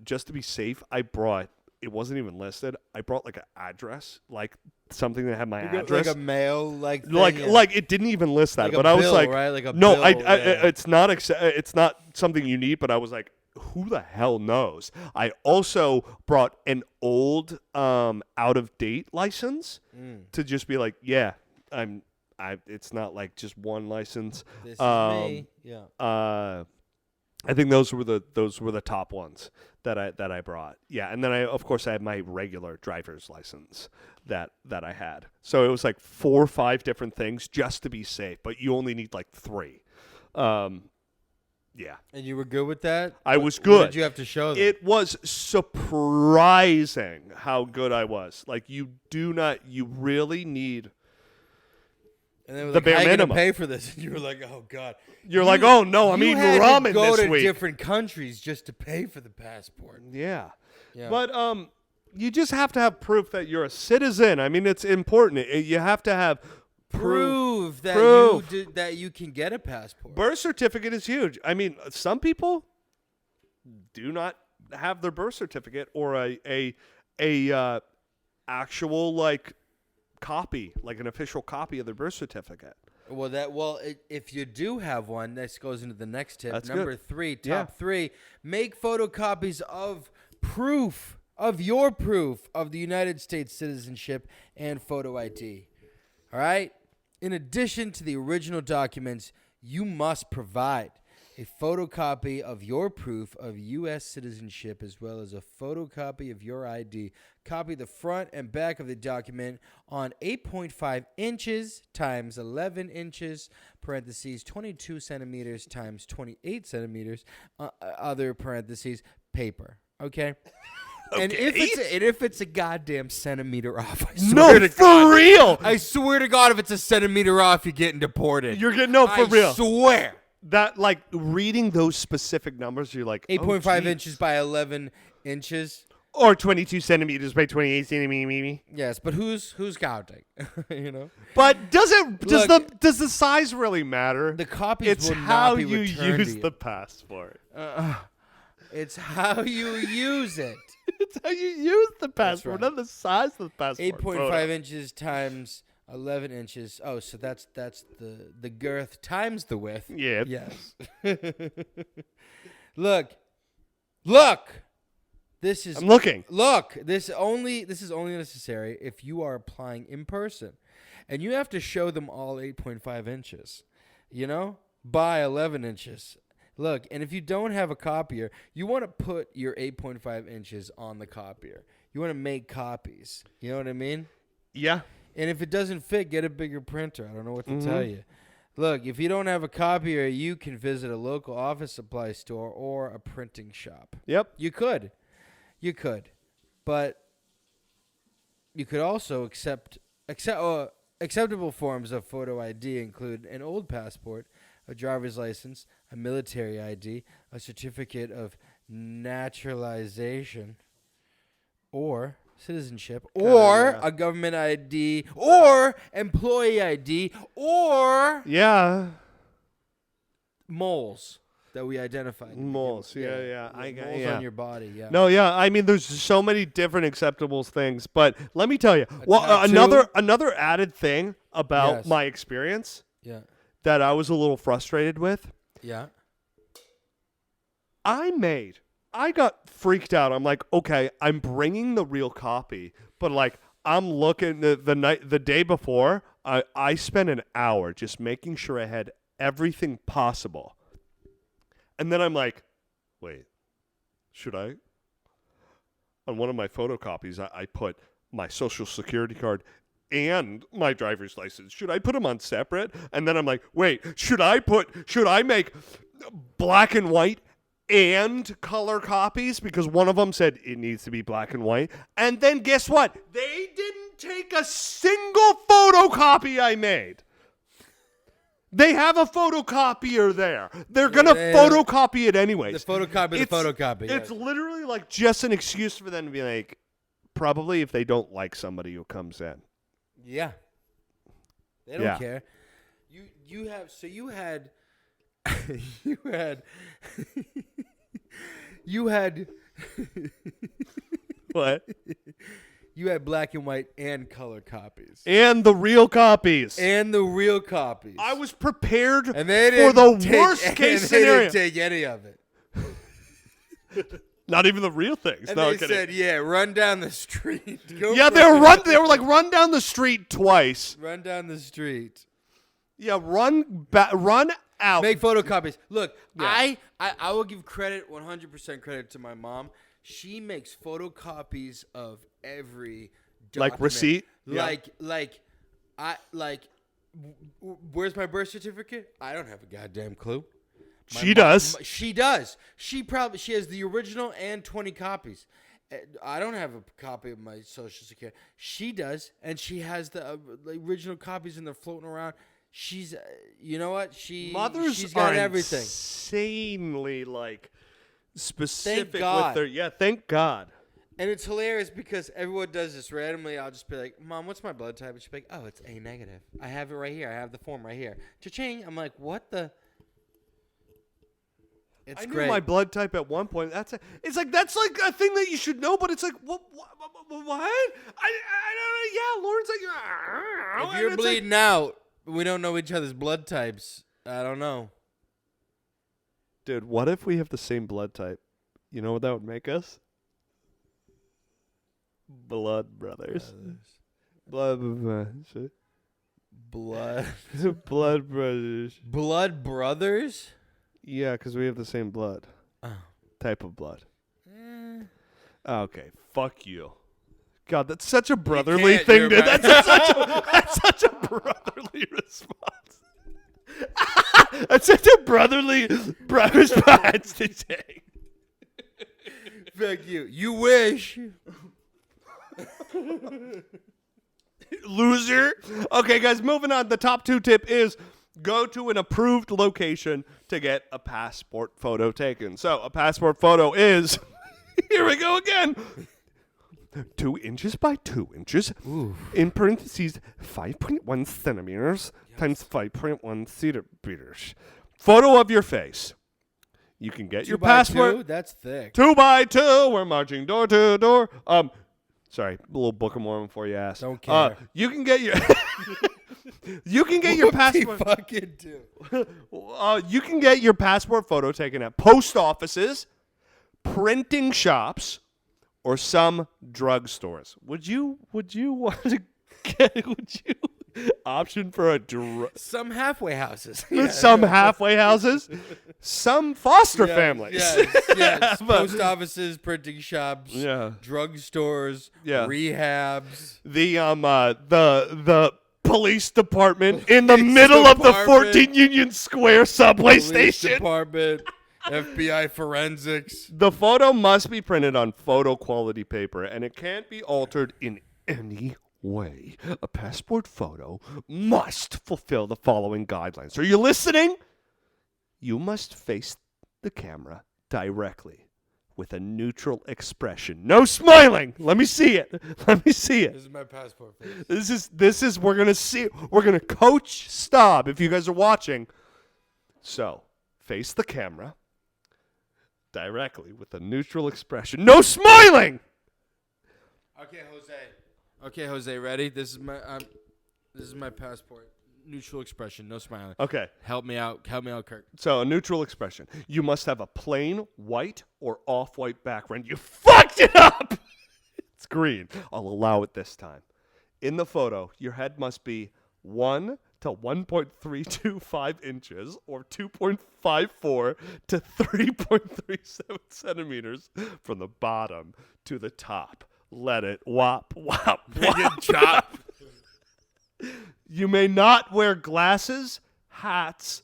just to be safe, I brought, it wasn't even listed, I brought like an address, like something that had my address, like a mail, like thing, like it didn't even list that, like but a I was bill, like, right? Like a no, bill, it's not it's not something you need, but I was like, who the hell knows? I also brought an old out of date license to just be like, yeah, it's not like just one license. This is me. Yeah. I think those were the top ones that I brought. Yeah, and then I had my regular driver's license that I had. So it was like 4 or 5 different things just to be safe, but you only need like 3. Yeah. And you were good with that? I was good. What did you have to show them? It was surprising how good I was. Like, you really need and they were the like, bare how minimum. You gonna pay for this? And you were like, oh God. You're like, oh no, I'm eating ramen this week. You had to go to different countries just to pay for the passport. Yeah. Yeah. But you just have to have proof that you're a citizen. I mean, it's important. You have to have prove that proof. that you can get a passport. Birth certificate is huge. I mean, some people do not have their birth certificate or a actual like copy, like an official copy of their birth certificate. If you do have one, this goes into the next tip. That's Number good. 3, top 3, make photocopies of your proof of the United States citizenship and photo ID. All right? In addition to the original documents, you must provide a photocopy of your proof of U.S. citizenship as well as a photocopy of your ID. Copy the front and back of the document on 8.5 inches times 11 inches, parentheses, 22 centimeters times 28 centimeters, other parentheses, paper. Okay? And if it's a goddamn centimeter off, I swear to God, real. I swear to God, if it's a centimeter off, you're getting deported. You're getting for real. I swear. That, like, reading those specific numbers, you're like, 8.5 inches by 11 inches. Or 22 centimeters by 28 centimeters. Yes, but who's counting? You know. But does the size really matter? The copies it's will how not be you returned use to you. the passport. It's how you use it. It's how you use the passport, right. not the size of the passport. 8.5 inches times 11 inches. Oh, so that's the girth times the width. Yeah. Yes. Look. This is I'm looking. Look, this is only necessary if you are applying in person. And you have to show them all 8.5 inches, by 11 inches. Look, and if you don't have a copier, you want to put your 8.5 inches on the copier. You want to make copies. You know what I mean? Yeah. And if it doesn't fit, get a bigger printer. I don't know what to tell you. Look, if you don't have a copier, you can visit a local office supply store or a printing shop. Yep. You could. But you could also acceptable forms of photo ID include an old passport, a driver's license, a military ID, a certificate of naturalization or citizenship, or a government ID, or employee ID, or moles that we identified. Moles, yeah. Moles on your body, yeah. No, yeah. I mean, there's so many different acceptable things, but let me tell you, tattoo? another added thing about my experience, that I was a little frustrated with. Yeah. I got freaked out. I'm like, okay, I'm bringing the real copy, but like I'm looking the day before, I spent an hour just making sure I had everything possible. And then I'm like, wait, should I? On one of my photocopies, I put my social security card and my driver's license. Should I put them on separate? And then I'm like, wait, should I make black and white and color copies? Because one of them said it needs to be black and white. And then guess what? They didn't take a single photocopy I made. They have a photocopier there. They're going to photocopy it anyways. The photocopy. It's literally like just an excuse for them to be like, probably if they don't like somebody who comes in. Yeah. They don't care. You had What? You had black and white and color copies. And the real copies. I was prepared and they for the worst case scenario. They didn't take any of it. Not even the real things. And no, they said, run down the street. Yeah, they were like, run down the street twice. Run down the street. Yeah, run out. Make photocopies. Look, I will give credit, 100% credit to my mom. She makes photocopies of every document. Like receipt? Where's my birth certificate? I don't have a goddamn clue. She does. She does. She has the original and 20 copies. I don't have a copy of my social security. She does, and she has the original copies, and they're floating around. She's, you know what? She's got everything. Insanely specific Thank God. with their. Yeah, thank God. And it's hilarious because everyone does this randomly. I'll just be like, Mom, what's my blood type? And she'll be like, oh, it's A negative. I have it right here. I have the form right here. Cha-ching. I'm like, what the? It's I great. knew my blood type at one point. That's like a thing that you should know, but it's like what? I don't know. Yeah, Lauren's like, if you're bleeding out, we don't know each other's blood types. I don't know. Dude, what if we have the same blood type? You know what that would make us? Blood brothers. Blood brothers. Blood brothers. Blood brothers? Yeah, because we have the same blood. Oh. Type of blood. Okay, fuck you. God, that's such a brotherly thing. That's such a brotherly response. That's such a brotherly response to take. Fuck you. You wish. Loser. Okay, guys, moving on. The top 2 tip is go to an approved location to get a passport photo taken. So a passport photo is, here we go again, 2 inches by 2 inches, in parentheses, 5.1 centimeters times 5.1 centimeters. Photo of your face. You can get your passport. 2 that's thick. 2 by 2. We're marching door to door. Sorry, a little Book of Mormon for you ass. Don't care. You can get your you can get your passport. Fucking do. You can get your passport photo taken at post offices, printing shops, or some drugstores. Would you want to get? Would you option for a some halfway houses? Some halfway houses, some foster families. Yes. Post offices, printing shops, drugstores, rehabs. The police department in the middle of the 14 Union Square subway station. Department, FBI forensics. The photo must be printed on photo quality paper, and it can't be altered in any way. A passport photo must fulfill the following guidelines. Are you listening? You must face the camera directly with a neutral expression. No smiling. Let me see it. This is my passport face. This is we're gonna coach Staub if you guys are watching. So face the camera directly with a neutral expression. No smiling. Okay, Jose, ready? This is my passport. Neutral expression, no smiling. Okay. Help me out, Kirk. So a neutral expression. You must have a plain white or off-white background. You fucked it up. It's green. I'll allow it this time. In the photo, your head must be 1 to 1.325 inches or 2.54 to 3.37 centimeters from the bottom to the top. Let it whop, whop, whop. Chop. You may not wear glasses, hats,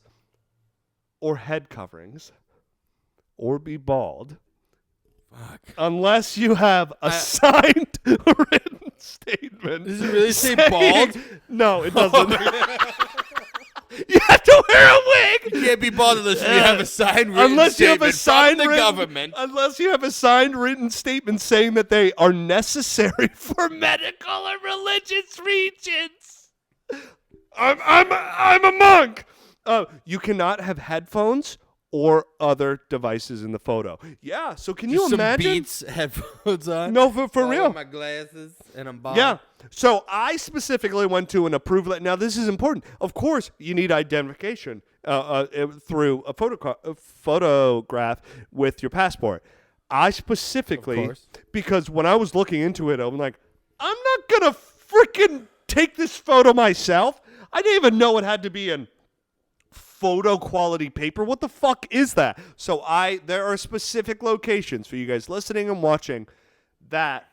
or head coverings, or be bald. Fuck. Unless you have a signed written statement. Does it really say saying- bald? No, it doesn't. You have to wear a wig. You can't be bald unless you have a signed written Unless you have a statement signed from the written, government. Unless you have a signed written statement saying that they are necessary for medical or religious reasons. I'm a monk. You cannot have headphones or other devices in the photo. Yeah, so can you Just some imagine? Beats headphones on. No, for I real. wear my glasses and I'm bald. Yeah. So I specifically went to an approval. Now, this is important. Of course, you need identification through a photograph with your passport. I specifically, Of course. because when I was looking into it, I'm like, I'm not going to freaking take this photo myself. I didn't even know it had to be in photo quality paper. What the fuck is that? So there are specific locations for you guys listening and watching that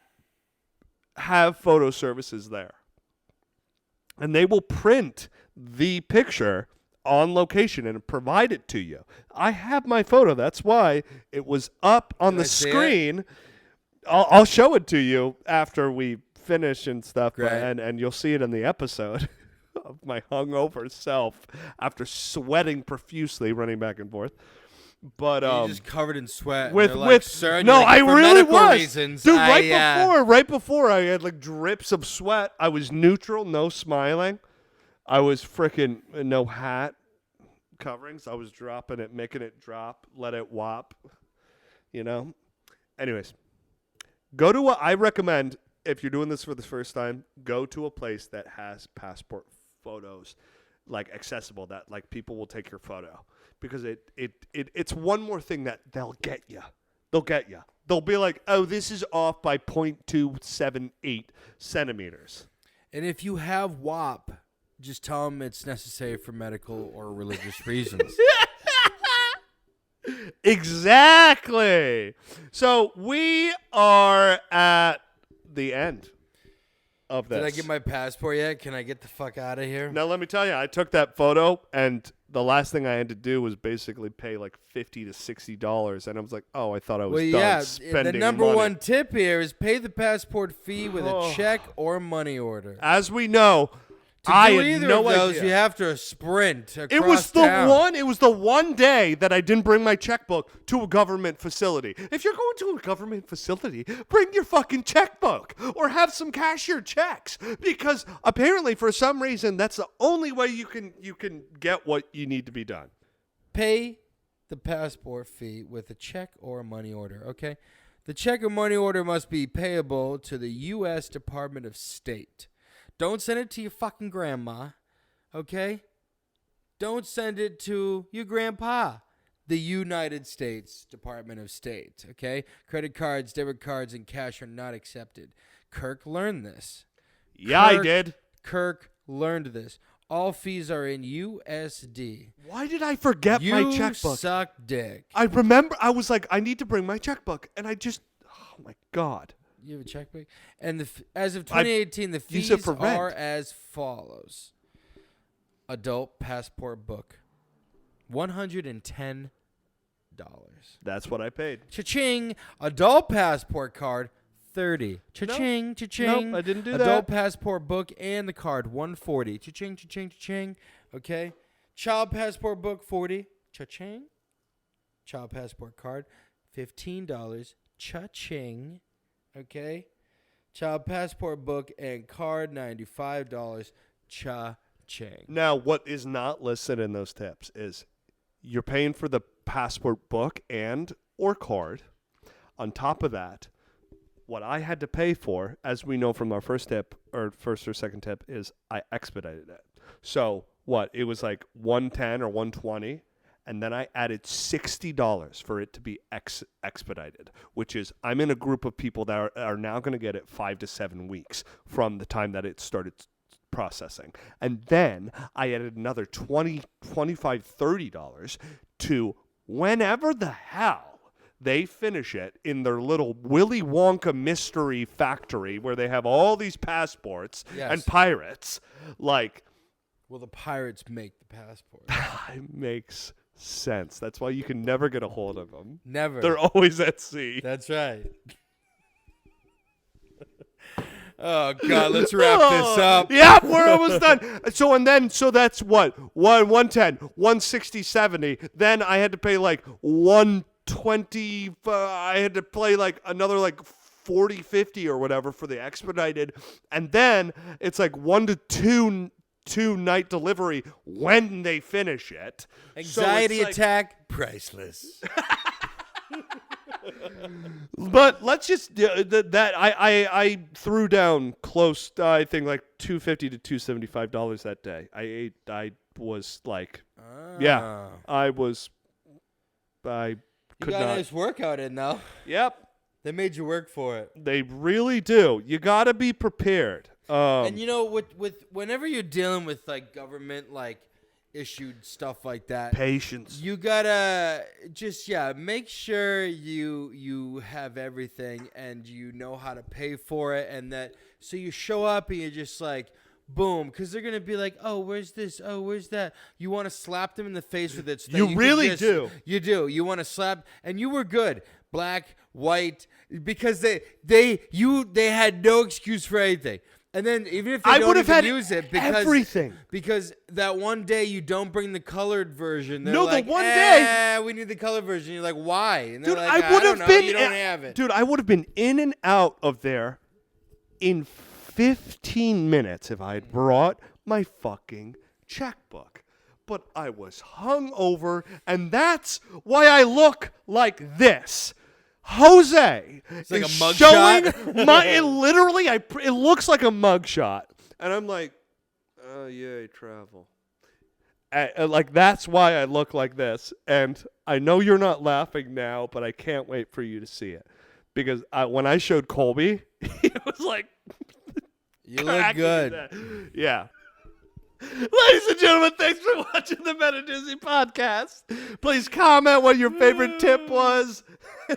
have photo services there. And they will print the picture on location and provide it to you. I have my photo. That's why it was up on Can the I see it? screen. I'll show it to you after we finish and stuff, Great. and you'll see it in the episode of my hungover self after sweating profusely running back and forth. But You're just covered in sweat. and with they're like, Sir, and you're like, I for really medical was, reasons, dude. I, Right before, I had like drips of sweat. I was neutral, no smiling. I was freaking no hat coverings. I was dropping it, making it drop, let it whop. You know. Anyways, I recommend if you're doing this for the first time, go to a place that has passport photos like accessible, that like people will take your photo, because it's one more thing that they'll get you. They'll be like, oh, this is off by 0.278 centimeters. And if you have WAP, just tell them it's necessary for medical or religious reasons. Exactly. So we are at the end of this. Did I get my passport yet? Can I get the fuck out of here? Now, let me tell you, I took that photo, and the last thing I had to do was basically pay like $50 to $60, and I was like, oh, I thought I was done spending the number money. one tip here is pay the passport fee with a check or money order. As we know, To I do had either no of those, idea. you have to sprint across It was town. the one day that I didn't bring my checkbook to a government facility. If you're going to a government facility, bring your fucking checkbook or have some cashier checks, because apparently for some reason that's the only way you can get what you need to be done. Pay the passport fee with a check or a money order, okay? The check or money order must be payable to the U.S. Department of State. Don't send it to your fucking grandma, okay? Don't send it to your grandpa. The United States Department of State, okay? Credit cards, debit cards, and cash are not accepted. Kirk learned this. Yeah, I Kirk- did. Kirk learned this. All fees are in USD. Why did I forget You my checkbook? suck dick. I remember I was like, I need to bring my checkbook, and I just, oh my God. You have a checkbook? And as of 2018, the use fees it for rent. are as follows. Adult passport book, $110. That's what I paid. Cha-ching. Adult passport card, $30. Cha-ching, cha-ching. Nope, I didn't do Adult that. passport book and the card, $140. Cha-ching, cha-ching, cha-ching. Okay. Child passport book, $40. Cha-ching. Child passport card, $15. Cha-ching. Okay. Child passport book and card, $95. Cha-ching. Now, what is not listed in those tips is you're paying for the passport book and or card. On top of that, what I had to pay for, as we know from our first or second tip, is I expedited it. So what? It was like $110 or $120. And then I added $60 for it to be expedited, which is I'm in a group of people that are now going to get it 5 to 7 weeks from the time that it started processing. And then I added another $20, $25, $30 to whenever the hell they finish it in their little Willy Wonka mystery factory where they have all these passports and pirates. Like, well, the pirates make the passport. it makes sense. That's why you can never get a hold of them. Never. They're always at sea. That's right. Oh God, let's wrap this up. Yeah, we're almost done. So that's what? 110, 160, 70. Then I had to pay like 120. I had to pay like another like 40, 50 or whatever for the expedited. And then it's like 1 to 2 night delivery when they finish it. Anxiety So attack, priceless. But let's just I threw down close. I think like $250 to $275 that day. I was like, yeah, I was. I could you got not. a nice workout in though. Yep, They made you work for it. they really do. You got to be prepared. And you know, with whenever you're dealing with like government like issued stuff like that, Patience. you gotta just make sure you have everything and you know how to pay for it, and that so you show up and you're just like boom, because they're gonna be like, oh, where's this? Oh, where's that? You want to slap them in the face with it. So that You can really do. You do. You want to slap, and you were good, black, white, because they had no excuse for anything. And then even if they don't even use it, because everything. Because that one day you don't bring the colored version. They're No, like, the one day we need the colored version. You're like, why? And they're Dude, like, I would have don't know, been. you don't have it. Dude, I would have been in and out of there in 15 minutes if I had brought my fucking checkbook. But I was hungover, and that's why I look like this. Jose It's like is a mug showing shot. it looks like a mugshot, and I'm like, oh yeah, I travel. Like that's why I look like this, and I know you're not laughing now, but I can't wait for you to see it, because when I showed Colby, it was like, You look good. Yeah. Ladies and gentlemen, thanks for watching the Doozy podcast. Please comment what your favorite tip was.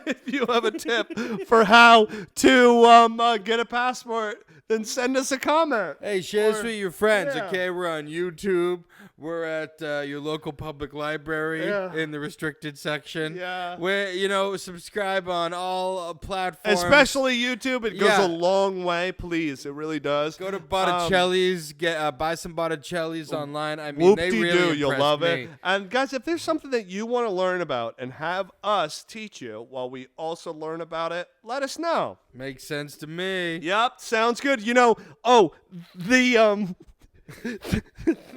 If you have a tip for how to get a passport, then send us a comment. Hey, share this with your friends, yeah. okay? We're on YouTube. We're at your local public library in the restricted section. Yeah. Where, subscribe on all platforms. Especially YouTube. It goes a long way, please. It really does. Go to Botticelli's, buy some Botticelli's online. I mean, they really Whoop-de-doo, you'll impressed love me. it. And guys, if there's something that you want to learn about and have us teach you while we also learn about it, let us know. Makes sense to me. Yep, sounds good. The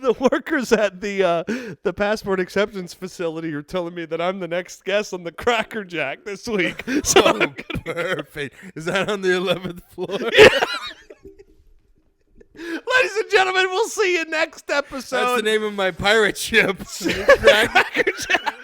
the workers at the passport acceptance facility are telling me that I'm the next guest on the Cracker Jack this week. So I'm gonna- Perfect. Is that on the 11th floor? ladies and gentlemen, we'll see you next episode. That's the name of my pirate ship. Cracker Jack.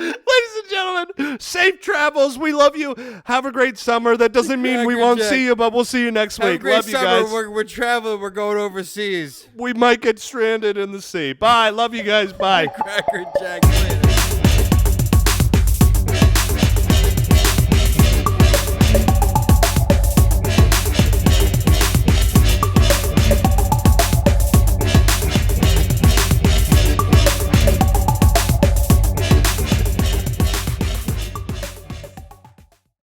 Ladies and gentlemen, safe travels. We love you. Have a great summer. That doesn't mean we Cracker won't Jack. see you, but we'll see you next Have a week. great Love you summer. guys. We're traveling. We're going overseas. We might get stranded in the sea. Bye. Love you guys. Bye. Cracker Jack later.